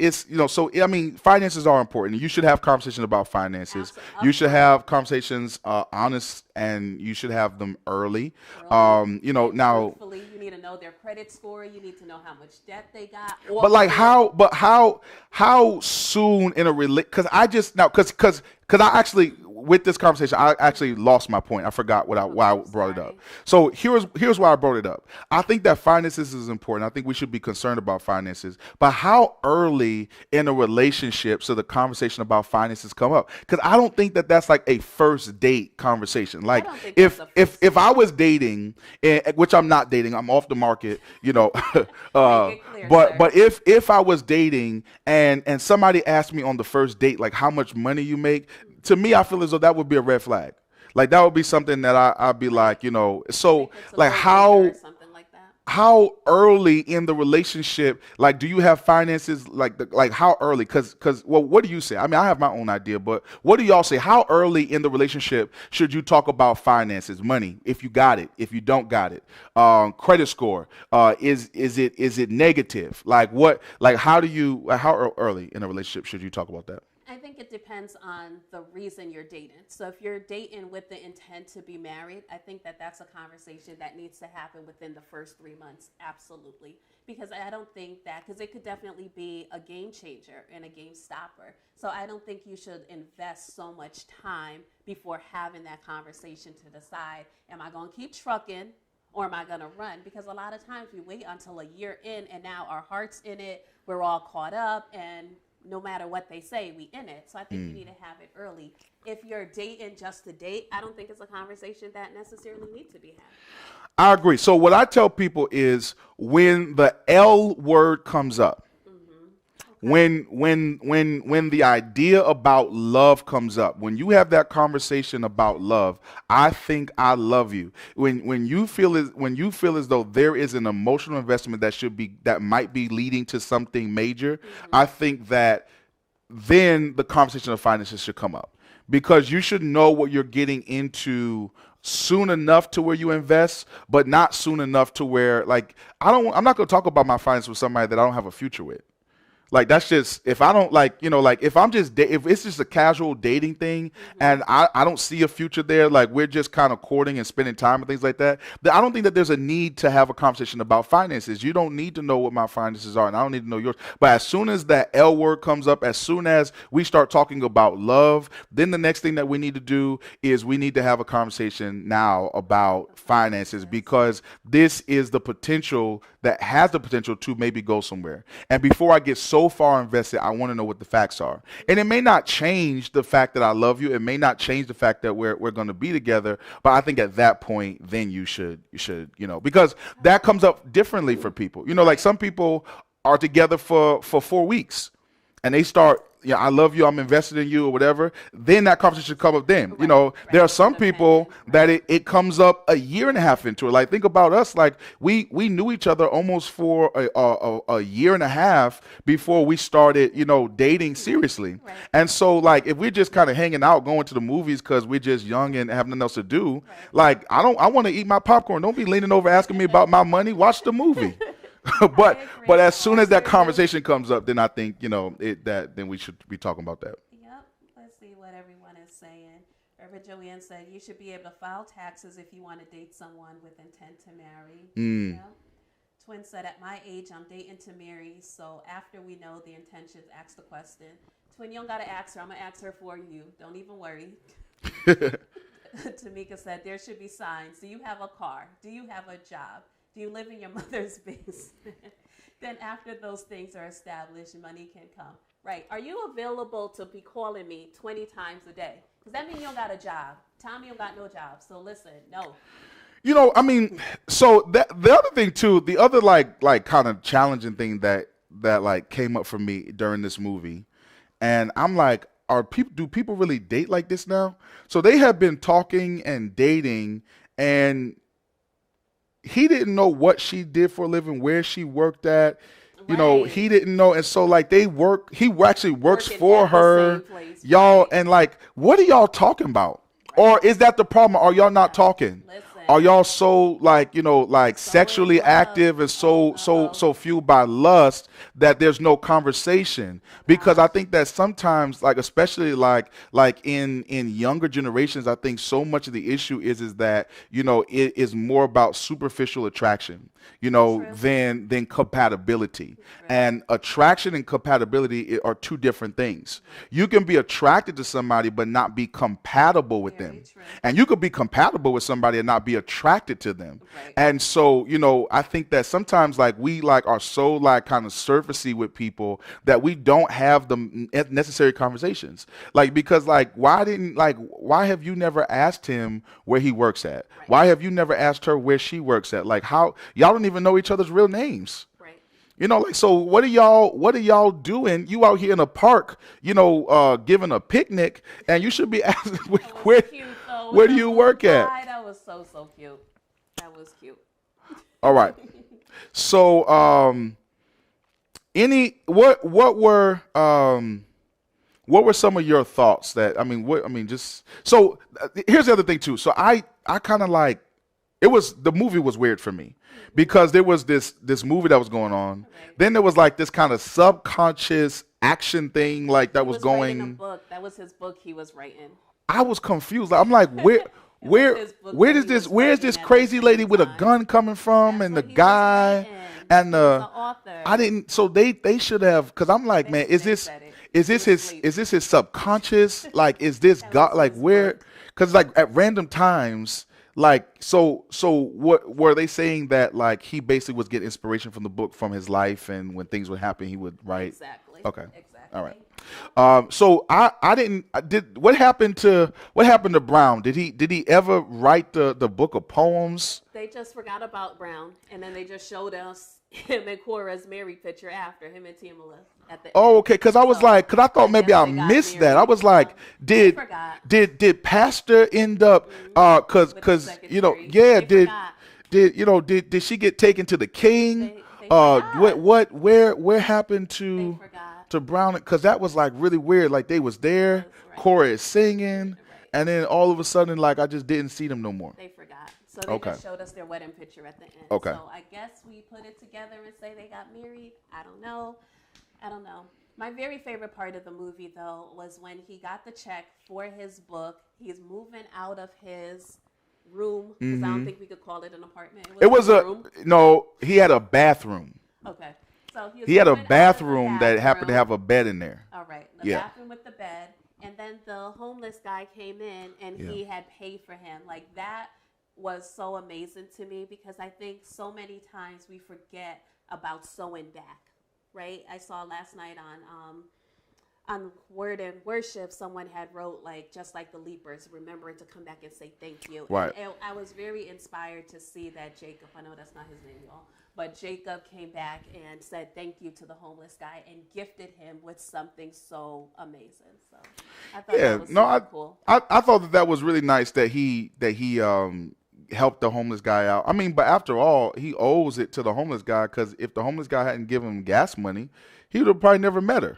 so I mean, finances are important. You should have conversations about finances. Absolutely. You should have conversations honest, and you should have them early. Early. Now Truthfully, you need to know their credit score. You need to know how much debt they got. but like how soon in a because I just now because I actually with this conversation I actually lost my point. I forgot why I brought it up. So here's why I brought it up. I think that finances is important. I think we should be concerned about finances. But how early in a relationship should the conversation about finances come up? Because I don't think that that's like a first date conversation. Like don't think if that's a first if I was dating, which I'm not dating, I'm off the market. Make it clear, But sir. if I was dating and somebody asked me on the first date like how much money you make, to me I feel as though that would be a red flag. Like that would be something that I'd be like, so It's a like little how bigger or something like that. how early in the relationship, like, do you have finances like how early? Because well, what do you say? I mean, I have my own idea, but what do y'all say? How early in the relationship should you talk about finances, money? If you got it, if you don't got it, credit score, is it negative? Like what? Like how early in a relationship should you talk about that? I think it depends on the reason you're dating. So if you're dating with the intent to be married, I think that that's a conversation that needs to happen within the first 3 months. Absolutely. Because I don't think that, because it could definitely be a game changer and a game stopper. So I don't think you should invest so much time before having that conversation to decide, am I going to keep trucking or am I going to run? Because a lot of times we wait until a year in and now our heart's in it, we're all caught up, and no matter what they say, we in it. So I think you need to have it early. If you're dating just to date, I don't think it's a conversation that necessarily needs to be had. I agree. So what I tell people is when the L word comes up, when the idea about love comes up, when you have that conversation about love, I think I love you. When you feel as though there is an emotional investment that might be leading to something major, I think that then the conversation of finances should come up, because you should know what you're getting into soon enough to where you invest, but not soon enough to where, like, I'm not going to talk about my finances with somebody that I don't have a future with. Like, that's just, if I don't, like, you know, like, if it's just a casual dating thing and I don't see a future there, like, we're just kind of courting and spending time and things like that, then I don't think that there's a need to have a conversation about finances. You don't need to know what my finances are, and I don't need to know yours. But as soon as that L word comes up, as soon as we start talking about love, then the next thing that we need to do is we need to have a conversation now about finances, because this is the potential that has the potential to maybe go somewhere. And before I get so far invested, I want to know what the facts are. And it may not change the fact that I love you. It may not change the fact that we're going to be together. But I think at that point, then you should, you know, because that comes up differently for people. You know, like, some people are together for 4 weeks and they start, yeah, I love you, I'm invested in you, or whatever. Then that conversation should come up then. Right, you know, there are some people that it comes up a year and a half into it. Like, think about us. Like, we knew each other almost for a year and a half before we started, you know, dating seriously. Right. And so, like, if we're just kind of hanging out, going to the movies because we're just young and have nothing else to do, like, I want to eat my popcorn. Don't be leaning over asking me about my money. Watch the movie. but as soon as that conversation comes up, then I think, you know, then we should be talking about that. Yep. Let's see what everyone is saying. Reverend Joanne said you should be able to file taxes if you want to date someone with intent to marry. Yep. Twin said, at my age, I'm dating to marry. So after we know the intentions, ask the question. Twin, you don't got to ask her. I'm going to ask her for you. Don't even worry. Tamika said, there should be signs. Do you have a car? Do you have a job? Do you live in your mother's basement? Then after those things are established, money can come. Right. Are you available to be calling me 20 times a day? Because that means you don't got a job. Tell me you don't got no job. So listen, no. You know, I mean, so the other thing too, the other like kind of challenging thing that like came up for me during this movie, and I'm like, do people really date like this now? So they have been talking and dating, and he didn't know what she did for a living, where she worked at. You know, he didn't know. And so, like, he actually works for her, y'all. And, like, what are y'all talking about? Or is that the problem? Are y'all not talking? Are y'all so, like, you know, like, sexually active and so fueled by lust that there's no conversation? Because I think that sometimes, like, especially like in younger generations, I think so much of the issue is that, you know, it is more about superficial attraction, you know, than compatibility. And attraction and compatibility are two different things. You can be attracted to somebody but not be compatible with them. And you could be compatible with somebody and not be attracted to them. And so, you know, I think that sometimes, like, we like are so like kind of surfacey with people that we don't have the necessary conversations. Like, because, like, why have you never asked him where he works at? Why have you never asked her where she works at? Like, how y'all don't even know each other's real names. You know, like, so what are y'all doing? You out here in a park, you know, giving a picnic, and you should be asking where do you work at? That was so cute. That was cute. All right. So, what were some of your thoughts that, so here's the other thing too. So I kind of like, the movie was weird for me because there was this movie that was going on. Then there was like this kind of subconscious action thing like that He was was writing a going. book. That was his book he was writing. I was confused. I'm like, where his book where that does he this was where's writing this at the crazy lady same with a time. gun coming from, That's and the what he was guy writing. and He was the an author. I didn't. So they should have, because I'm like, man, is They this said it. is He this was his asleep. is this his subconscious? Like, is this That God? was Like, his where? book. Because like at random times, like so what were they saying that like he basically was getting inspiration from the book from his life, and when things would happen, he would write. Exactly. Okay. Exactly. All right. So I didn't I did what happened to Brown? Did he ever write the book of poems? They just forgot about Brown, and then they just showed us him and Cora's married picture after him and Tamala at the Oh, end. okay. Because I was So, like, because I thought maybe guess I they got missed that. I married. was like, They did forgot. did Pastor end up? With the Because you know, secretary. yeah. They Did forgot. did you know? Did she get taken to the king? They forgot. Where happened to They forgot. Brown? Because that was like really weird. Like they was there, Right. Cora is singing, Right. and then all of a sudden, like I just didn't see them no more. They forgot. So they Okay. just showed us their wedding picture at the end. Okay. So I guess we put it together and say they got married. I don't know. My very favorite part of the movie, though, was when he got the check for his book. He's moving out of his room, because I don't think we could call it an apartment. It was a a room. no. He had a bathroom. Okay. So was He had a moving out of the bathroom that happened to bathroom. have a bed in there. All right, the Yeah. bathroom with the bed, and then the homeless guy came in and Yeah. he had paid for him. Like that was so amazing to me, because I think so many times we forget about sewing back, right? I saw last night on Word and Worship, someone had wrote like, just like the Leapers, remembering to come back and say thank you. Right. And I was very inspired to see that Jacob, I know that's not his name, y'all, but Jacob came back and said thank you to the homeless guy and gifted him with something so amazing. So I thought Yeah, that was no, super cool. I thought that was really nice that he helped the homeless guy out. I mean, but after all, he owes it to the homeless guy, because if the homeless guy hadn't given him gas money, he would have probably never met her.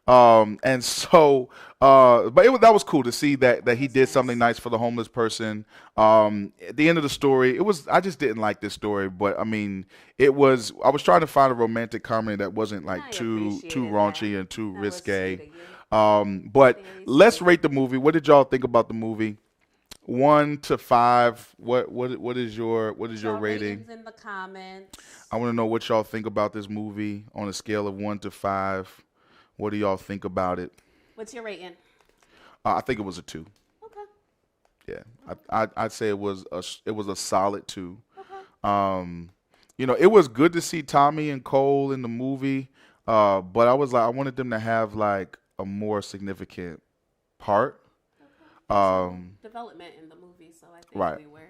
And so, but that was cool to see that he did something nice for the homeless person. At the end of the story, I just didn't like this story, but I mean, I was trying to find a romantic comedy that wasn't like I too appreciated raunchy that. and too That was risque. sweet of you. But Very let's sweet. rate the movie. What did y'all think about the movie? 1 to 5. What is your Y'all rating? ratings in the comments. I want to know what y'all think about this movie on a scale of 1 to 5. What do y'all think about it? What's your rating? I think it was a 2. Okay. Yeah, I'd say it was a solid 2. Okay. It was good to see Tommy and Cole in the movie, but I was like, I wanted them to have like a more significant part. Development in the movie, so I think Right. we were,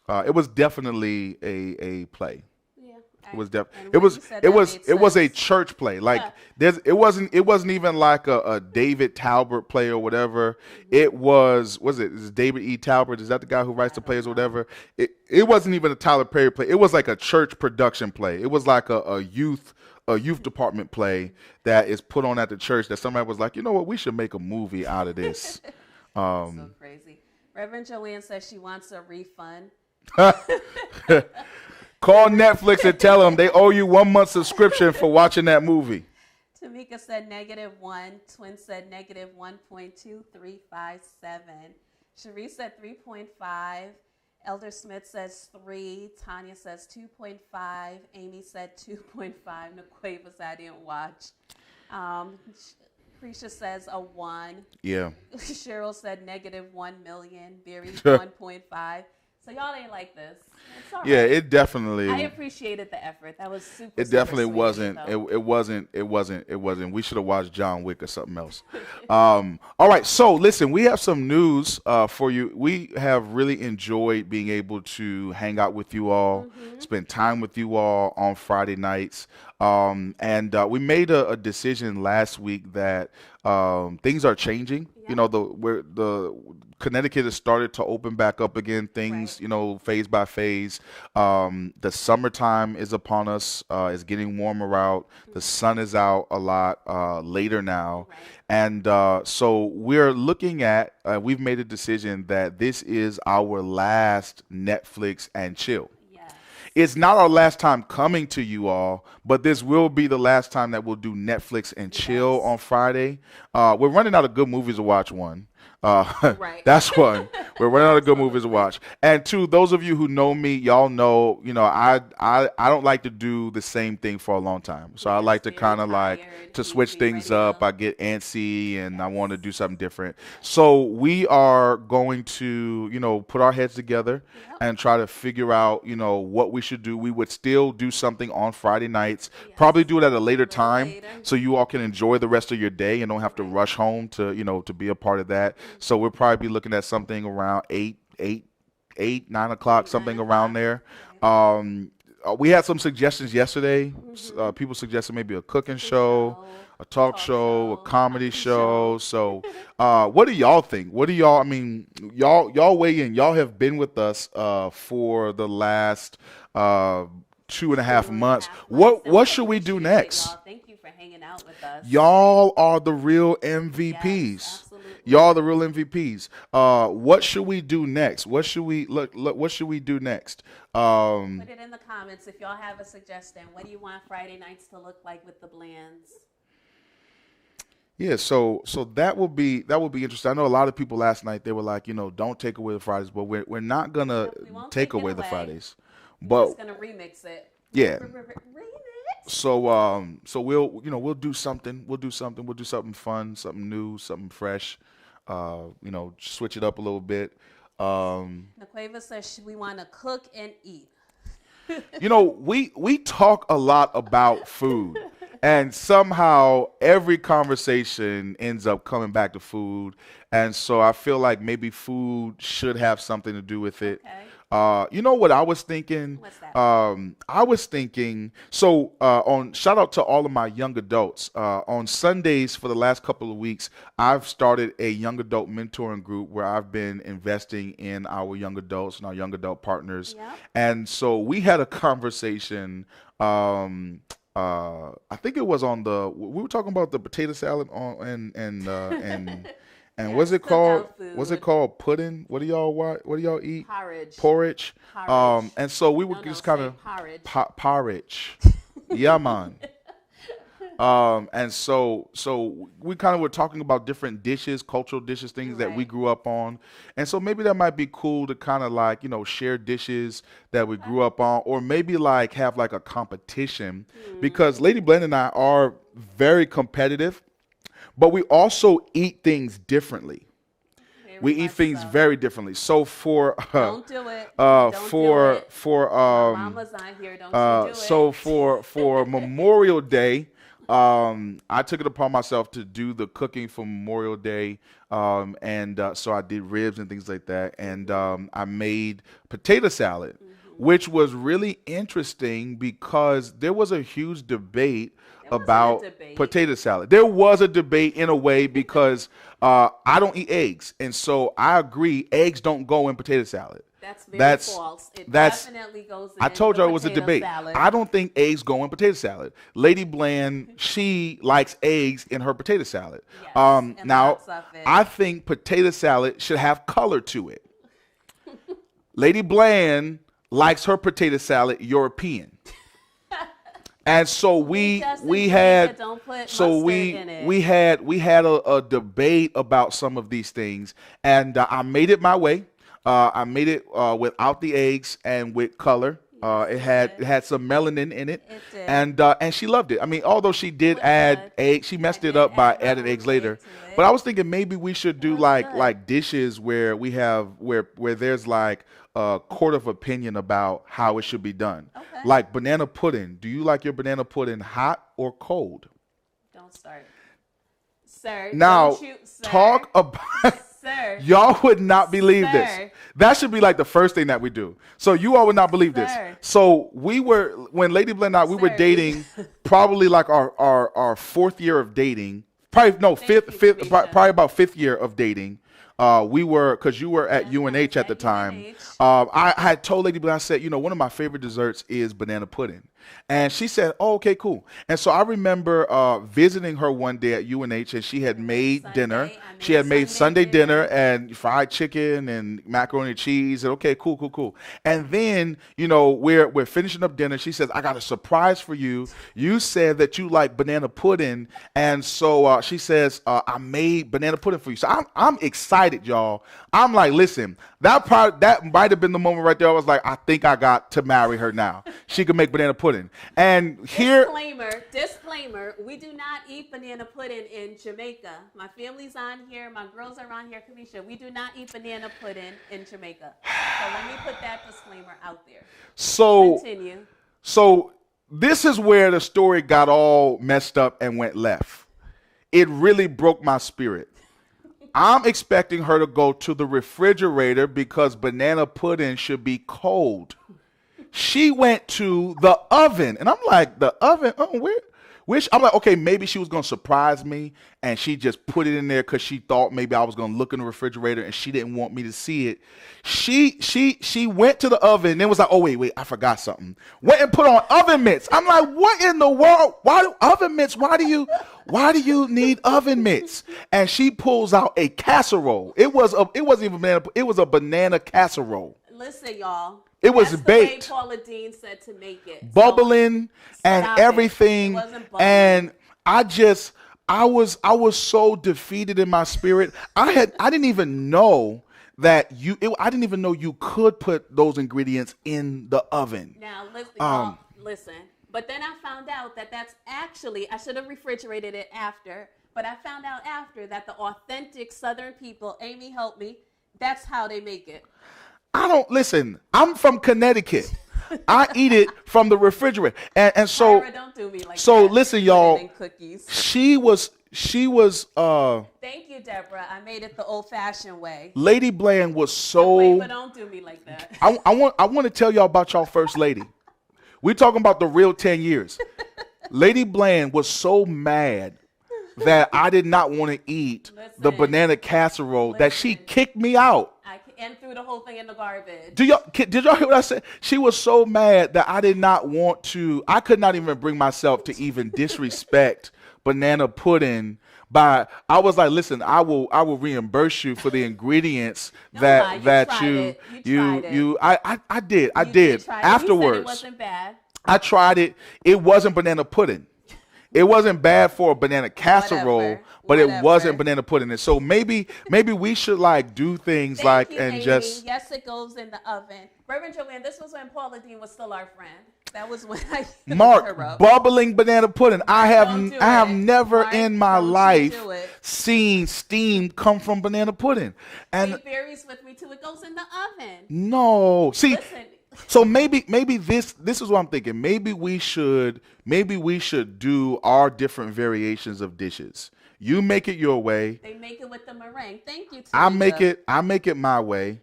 Okay. It was definitely a play. Yeah. It was and it when was you said it that was made it was a sense. church play. Like Yeah. it wasn't even like a David Talbot play or whatever. It was it? Is it David E. Talbot? Is that the guy who writes the plays or whatever? It wasn't even a Tyler Perry play. It was like a church production play. It was like a youth department play that is put on at the church, that somebody was like, you know what, we should make a movie out of this. So crazy. Reverend Joanne says she wants a refund. Call Netflix and tell them they owe you 1 month subscription for watching that movie. Tamika said -1. Twin said -1.2357. Cherie said 3.5. Elder Smith says 3. Tanya says 2.5. Amy said 2.5. Naqueva said I didn't watch. Prisha says a 1. Yeah. Cheryl said -1 million. Barry 1.5. So y'all ain't like this. It's all Yeah, right. it definitely. I appreciated the effort. That was super. It definitely super sweet wasn't. of you, It wasn't. We should have watched John Wick or something else. All right. So listen, we have some news for you. We have really enjoyed being able to hang out with you all, spend time with you all on Friday nights. And we made a decision last week that things are changing. Yeah. You know, the Connecticut has started to open back up again. Things, Right. you know, phase by phase. The summertime is upon us. It's getting warmer out. The sun is out a lot later now. Right. And so we're looking at, we've made a decision that this is our last Netflix and chill. Yes. it's not our last time coming to you all, but this will be the last time that we'll do Netflix and chill Yes. on Friday. We're running out of good movies to watch. One. Right. That's one. We're running out of good movies to watch. And two, those of you who know me, y'all know, I don't like to do the same thing for a long time. So I Yes, like to very kind of like tired. to Need to switch be things ready up. to- I get antsy and I want to do something different. So we are going to, put our heads together Yep. and try to figure out, what we should do. We would still do something on Friday nights, Yes. probably do it at a later little time later. so you all can enjoy the rest of your day and don't have to rush home to, to be a part of that. So we'll probably be looking at something around 9 o'clock, something 9 around o'clock. there. We had some suggestions yesterday. People suggested maybe a cooking show, a talk show, a comedy show. So, what do y'all think? What do y'all? I mean, y'all weigh in. Y'all have been with us for the last 2.5 months. What should we do next? Y'all. Thank you for hanging out with us. Y'all are the real MVPs. Yes, absolutely. Y'all are the real MVPs. What should we do next? What should we look? What should we do next? Put it in the comments if y'all have a suggestion. What do you want Friday nights to look like with the Blands? Yeah, so that will be interesting. I know a lot of people last night they were like, don't take away the Fridays, but we're not gonna We won't take take it away the away. Fridays. We're But just gonna remix it. yeah. Remix. So we'll do something. We'll do something fun, something new, something fresh. Switch it up a little bit. Naqueva says we want to cook and eat. We talk a lot about food, and somehow every conversation ends up coming back to food. And so I feel like maybe food should have something to do with it. Okay. You know what I was thinking? What's that? I was thinking, on shout out to all of my young adults. On Sundays for the last couple of weeks, I've started a young adult mentoring group where I've been investing in our young adults and our young adult partners. Yep. And so we had a conversation. I think it was we were talking about the potato salad and Yeah, what's it cookout called? food. What's it called? Pudding? What do y'all eat? Porridge. Porridge. Porridge. And so we were No, just say kind of porridge. porridge. Yeah, man. And so we kind of were talking about different dishes, cultural dishes, things that we Right. grew up on. And so maybe that might be cool to kind of like, share dishes that we grew up on, or maybe like have like a competition because Lady Blend and I are very competitive, but we also eat things differently. Very We eat much things so. very differently. So for Don't do it. Don't do it. for Mama's on here. Don't you do so it. for Memorial Day, I took it upon myself to do the cooking for Memorial Day, and so I did ribs and things like that, and I made potato salad, which was really interesting because there was a huge debate There wasn't a about debate. potato salad. There was a debate in a way because I don't eat eggs, and so I agree eggs don't go in potato salad. That's very That's- false. It that's- definitely goes in I told the you it was a potato debate. salad. I don't think eggs go in potato salad. Lady Bland, she likes eggs in her potato salad. Yes, and Now, lots of it. I think potato salad should have color to it. Lady Bland likes her potato salad European. And so we just agree had that don't put so mustard we in it. we had a debate about some of these things, and I made it my way. I made it without the eggs and with color. It had some melanin in it, It did. and she loved it. I mean, although she did was add good. eggs, she messed I it did up by add adding melanin eggs later. to it. But I was thinking maybe we should do was like good. dishes where we have where there's like a court of opinion about how it should be done. Okay. Like banana pudding. Do you like your banana pudding hot or cold? Don't start. Sir, Now, don't you, sir, talk about. Sir. Y'all would not believe this. Sir. That should be like the first thing that we do. So you all would not believe this. Sir. So when Lady Blend and I, we were Sir. dating probably like our fourth year of dating. Probably no, Thank you, Felicia. probably about fifth year of dating. We were, because you were at UNH at the time. UNH. I had told Lady Blend, I said, one of my favorite desserts is banana pudding. And she said, "Oh, okay, cool." And so I remember visiting her one day at UNH, and she had made dinner. Sunday, I She had made made Sunday Sunday dinner dinner. and fried chicken and macaroni and cheese. And okay, cool, cool, cool. And then, you know, we're finishing up dinner. She says, "I got a surprise for you. You said that you like banana pudding, and so she says I made banana pudding for you." So I'm excited, y'all. I'm like, listen, that might have been the moment right there. I was like, I think I got to marry her now. She could make banana pudding. And here, Disclaimer, we do not eat banana pudding in Jamaica. My family's on here, my girls are on here, Kamisha. We do not eat banana pudding in Jamaica. So let me put that disclaimer out there. so Continue. so this is where the story got all messed up and went left. It really broke my spirit. I'm expecting her to go to the refrigerator because banana pudding should be cold. She went to the oven, and I'm like, the oven? Oh, where? Which I'm like, okay, maybe she was gonna surprise me, and she just put it in there because she thought maybe I was gonna look in the refrigerator, and she didn't want me to see it. She went to the oven, and then was like, oh wait, I forgot something. Went and put on oven mitts. I'm like, what in the world? Why do oven mitts? Why do you need oven mitts? And she pulls out a casserole. It wasn't even banana. It was a banana casserole. Listen, y'all. It was That's baked. the way Paula Dean said to make it. Bubbling and stop it. everything. It wasn't bubbling. And I was so defeated in my spirit. I didn't even know that I didn't even know you could put those ingredients in the oven. Now, listen, y'all, listen. But then I found out that that's actually, I should have refrigerated it after, but I found out after that the authentic Southern people, Amy helped me, that's how they make it. I don't listen. I'm from Connecticut. I eat it from the refrigerator, and so Tyra, don't do me like so that. listen, Put it y'all. in cookies. She was Thank you, Deborah. I made it the old-fashioned way. Lady Bland was Wait, so. but don't do me like that. I want to tell y'all about y'all first lady. We're talking about the real 10 years. Lady Bland was so mad that I did not want to eat the Listen. banana casserole that she Listen. kicked me out. And threw the whole thing in the garbage. Did y'all hear what I said? She was so mad that I did not want to. I could not even bring myself to even disrespect banana pudding. I was like, listen, I will reimburse you for the ingredients Don't lie, you that tried you it. You tried it. you I did You did try it. You afterwards. said it wasn't bad. I tried it. It wasn't banana pudding. It wasn't bad for a banana casserole, Whatever. but it Whatever. wasn't banana pudding. And so maybe we should like do things Thank like you, and Amy. just Yes, it goes in the oven. Reverend Joanne, this was when Paula Dean was still our friend. That was when I looked her Mark up. bubbling banana pudding. I Don't do have it. never Mark, in my don't you life do it. seen steam come from banana pudding. And It varies with me too. It goes in the oven. no, see. Listen. So maybe this is what I'm thinking. Maybe we should do our different variations of dishes. You make it your way. They make it with the meringue. Thank you, I Tamika. make it my way,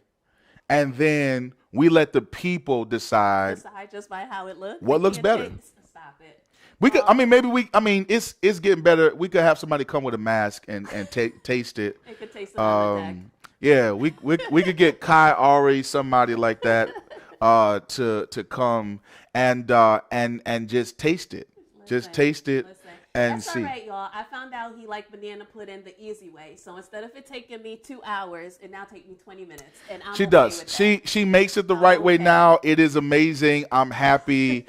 and then we let the people decide Decide just by how it looks. what They looks can't better. Stop it. We could. I mean, it's getting better. We could have somebody come with a mask and taste it. It could taste it on the neck. Yeah, we could get Kai Ari, somebody like that, to come and just taste it. Just taste it Listen. and That's see. all right, y'all. I found out he liked banana pudding the easy way. So instead of it taking me 2 hours, it now takes me 20 minutes. And I'm She okay does. with that. She makes it the right way okay. now. It is amazing. I'm happy.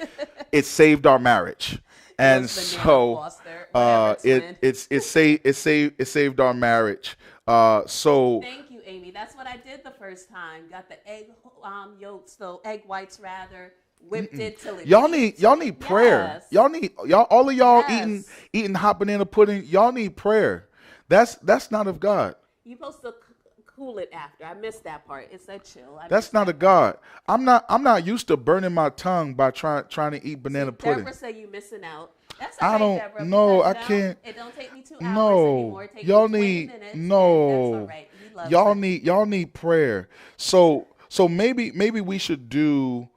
It saved our marriage. And Yes, Banana so Foster, whatever, twin. it saved our marriage. So Thank you, Amy. That's what I did the first time. Got the egg yolks, so egg whites rather, whipped it till it. y'all beats. need prayer. Yes. All of y'all Yes. eating hot banana pudding. Y'all need prayer. That's not of God. You're supposed to cool it after. I missed that part. It said chill. That's not of God. I'm not used to burning my tongue by trying to eat banana pudding. Deborah said you missing out. That's I all right, don't- Deborah, no, because I now can't. It don't take me 2 hours No, anymore. It takes y'all me 20 need minutes, no. and that's all right. You love Y'all it. need prayer. So maybe we should do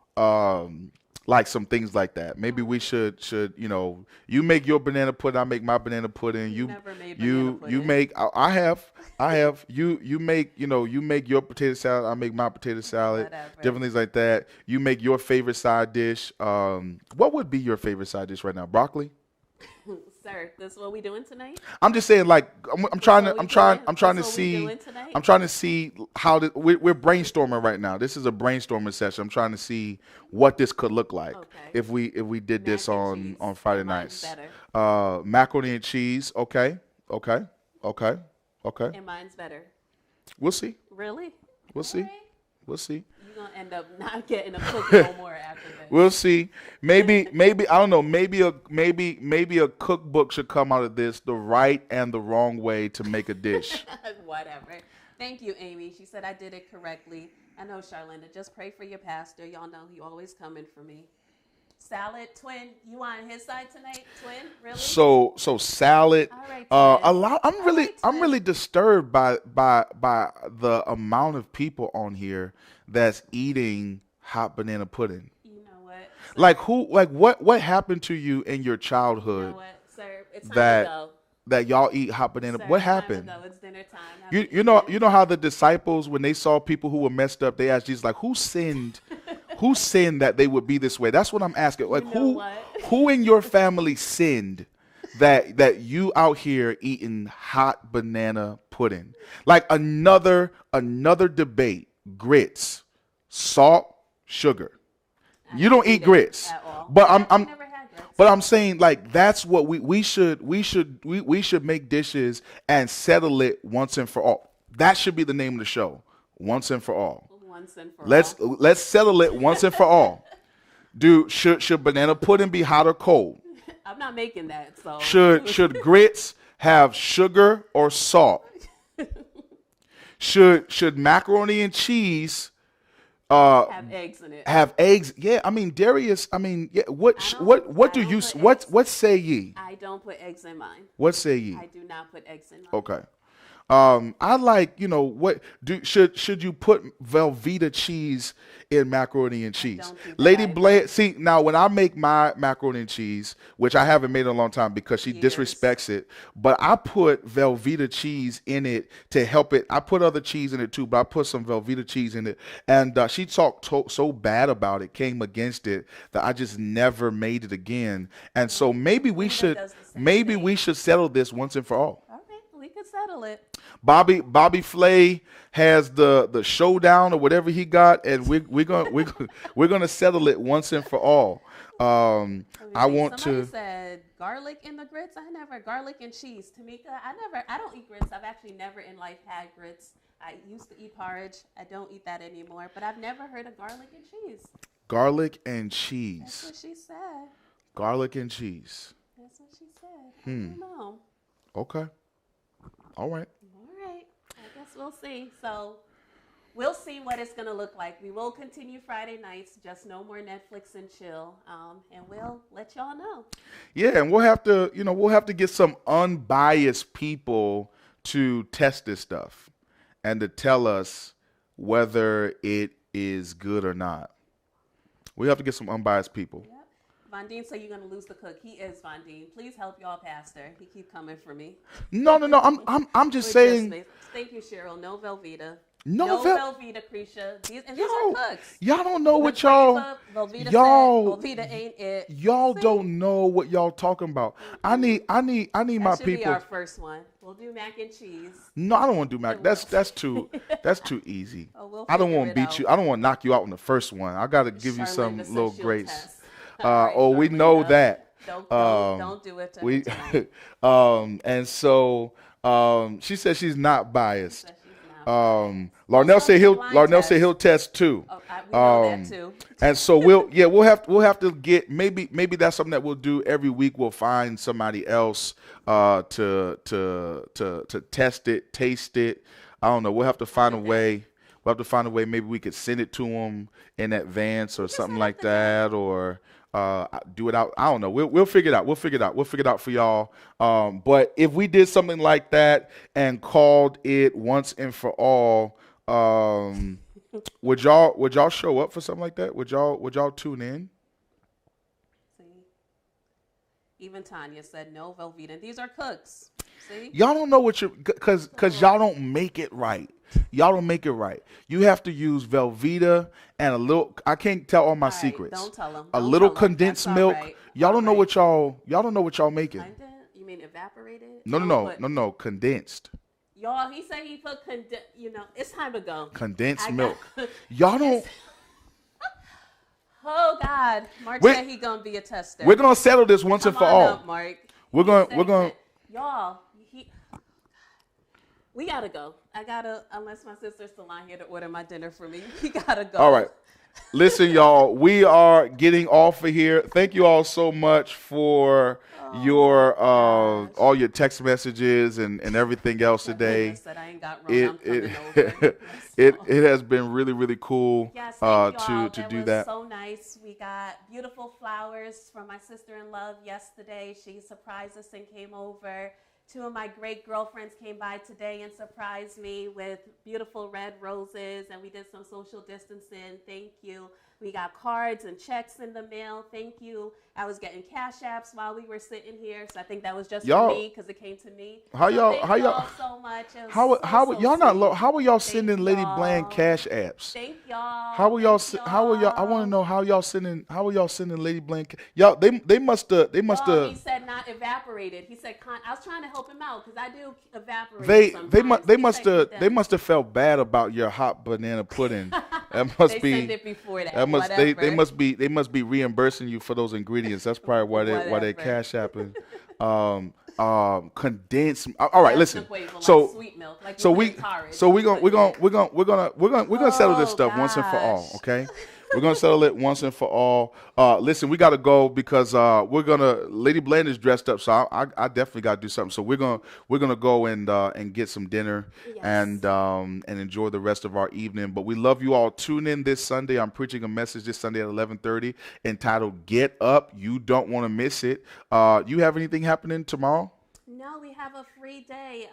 like some things like that. Maybe we should you make your banana pudding, I make my banana pudding. You never made banana You pudding. make I have you make you make your potato salad, I make my potato salad. Whatever. Different things like that. You make your favorite side dish. What would be your favorite side dish right now? Broccoli? Sir, this is what we doing tonight? I'm just saying, like, I'm trying to, what we I'm trying, doing? I'm trying to That's what we see, doing tonight? I'm trying to see how we're brainstorming right now. This is a brainstorming session. I'm trying to see what this could look like Okay. if we did this Mac and on cheese. Friday Mine's nights. better. Macaroni and cheese. Okay, okay, okay, okay. And mine's better. We'll see. Really? We'll see. Alright. We'll see. You're going to end up not getting a cook no more after this. We'll see. Maybe I don't know. Maybe a cookbook should come out of this: the right and the wrong way to make a dish. Whatever. Thank you, Amy. She said I did it correctly. I know, Charlinda. Just pray for your pastor. Y'all know he always coming for me. Salad, twin. You on his side tonight, twin? Really? So salad. All right, A twin. lot. I'm twin. really disturbed by the amount of people on here that's eating hot banana pudding. You know what? Like what happened to you in your You childhood know what, sir? It's time that to go. that y'all eat hot banana? Sir, What it's time to happened? go. It's dinner time. Have You a you know good you know how the disciples, when they saw people who were messed up, they asked Jesus, like, who sinned? Who sinned that they would be this way? That's what I'm asking. Like, know what? who in your family sinned that you out here eating hot banana pudding? Like another debate: grits, salt, sugar. You don't eat it grits, at all. but I've I'm never had grits. but I'm saying, like, that's what we should make dishes and settle it once and for all. That should be the name of the show. Once and for all. Once and for all. Let's settle it once and for all. Should banana pudding be hot or cold? I'm not making that. So Should grits have sugar or salt? Should macaroni and cheese have eggs in it. have eggs? Yeah, I mean, Darius. I mean, yeah. What I do don't you put eggs. what say ye? I don't put eggs in mine. What say ye? I do not put eggs in mine. Okay. I like, should you put Velveeta cheese in macaroni and cheese? don't do that Lady either. Blair, see, now when I make my macaroni and cheese, which I haven't made in a long time because she Years. disrespects it, but I put Velveeta cheese in it to help it. I put other cheese in it too, but I put some Velveeta cheese in it. And she talked so bad about it, came against it, that I just never made it again. And so maybe we should, does the same thing. settle this once and for all. Okay, we could settle it. Bobby Flay has the showdown or whatever he got, and we're gonna settle it once and for all. I want Somebody to. said garlic in the grits. Garlic and cheese. Tamika, I don't eat grits. I've actually never in life had grits. I used to eat porridge. I don't eat that anymore. But I've never heard of garlic and cheese. Garlic and That's cheese. what she said. Garlic and cheese. That's what she said. I don't know. Okay. All right. All right. I guess we'll see. So we'll see what it's going to look like. We will continue Friday nights, just no more Netflix and chill. And we'll let y'all know. Yeah, and we'll have to get some unbiased people to test this stuff and to tell us whether it is good or not. We have to get some unbiased people. Yep. Von Dean said you're going to lose the cook. He is Von Dean. Please help y'all, Pastor. He keep coming for me. No. I'm just saying. Thank you, Cheryl. No Velveeta. No Velveeta, Cretia. These are cooks. Y'all don't know what Velveeta said Velveeta ain't it. Y'all don't know what y'all talking about. I need my That should be people. our first one. We'll do mac and cheese. No, I don't want to do mac. That's too easy. Oh, we'll I don't figure want to it beat you. out. I don't want to knock you out on the first one. I got to give you some Charlinda said little she'll grace. test. All right, We know Charlinda. that. Don't do it to her tonight. And so she said she's not biased. Said she's not. Larnell said blind test. he'll test too. Oh, we know that too. And so we'll have to get maybe that's something that we'll do every week. We'll find somebody else to test it, taste it. I don't know. We'll have to find a way. We'll have to find a way. Maybe we could send it to them in advance or something like that, or do it out. I don't know. We'll figure it out. We'll figure it out for y'all. But if we did something like that and called it once and for all, would y'all show up for something like that? Would y'all tune in? Even Tanya said no Velveeta. And these are cooks. See? Y'all don't know what cause y'all don't make it right. Y'all don't make it right. You have to use Velveeta and a little. I can't tell all my All right, secrets. don't tell them. A Don't little tell 'em. condensed That's all milk. right. Y'all All don't know right. what y'all don't know what y'all making. Kinda? You mean evaporated? No, Don't put- no. Condensed. Y'all, he said he put it's time to go. Condensed I milk. got- Y'all don't. Oh God, Mark We're- said he gonna be a tester. We're gonna settle this once Come and for on all. up, Mark. We're He gonna- said we're gonna- that- Y'all, we gotta go. I gotta, unless my sister's still on here to order my dinner for me. We gotta go. All right. Listen, y'all, we are getting off of here. Thank you all so much for your gosh. all your text messages and everything else I today. said I ain't got room. I'm coming It over. it has been really cool Yes, thank y'all. to That do was that. so nice. We got beautiful flowers from my sister-in-law yesterday. She surprised us and came over. Two of my great girlfriends came by today and surprised me with beautiful red roses, and we did some social distancing. Thank you. We got cards and checks in the mail. Thank you. I was getting cash apps while we were sitting here, so I think that was just Y'all- for me because it came to me. How So y'all- thank how y'all- so much. It was How so y'all not sweet. how are y'all Thank sending Lady Bland y'all. cash apps? Thank y'all. How are y'all? Thank How are y'all? I want to know how y'all sending Lady Bland. Y'all, they must Oh, he have. said not evaporated. He said I was trying to help him out because I do evaporate. They sometimes. they must have felt bad about your hot banana pudding. That must They be. sent it before that. That must they whatever. must be reimbursing you for those ingredients. That's probably why they Whatever. cash apping. Condensed. All right, That's listen. the flavor, like So sweet milk, like so you put we in porridge. so we're You gonna put we're gonna settle this Oh, stuff once and for all. gosh. Okay. We're gonna settle it once and for all. Listen, we gotta go because Lady Bland is dressed up, so I definitely gotta do something. So we're gonna go and get some dinner Yes. and enjoy the rest of our evening. But we love you all. Tune in this Sunday. I'm preaching a message this Sunday at 11:30 entitled "Get Up." You don't want to miss it. You have anything happening tomorrow? No, we have a free day.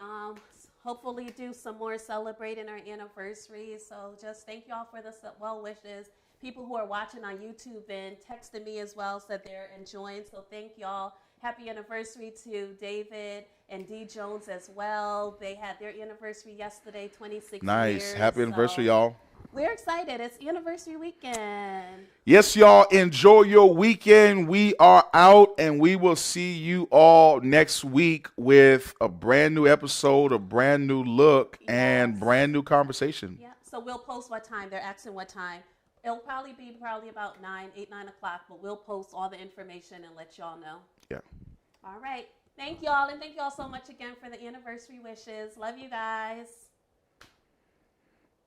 Hopefully do some more celebrating our anniversary. So just thank y'all for the well wishes. People who are watching on YouTube and texted me as well said they're enjoying. So thank y'all. Happy anniversary to David and D Jones as well. They had their anniversary yesterday, 26 Nice. years. Happy anniversary, So y'all. we're excited. It's anniversary weekend. Yes, y'all. Enjoy your weekend. We are out, and we will see you all next week with a brand new episode, a brand new look, and Yes. brand new conversation. Yeah. So we'll post what time. They're asking what time. It'll probably be about 9 o'clock, but we'll post all the information and let y'all know. Yeah. All right. Thank y'all, and thank y'all so much again for the anniversary wishes. Love you guys.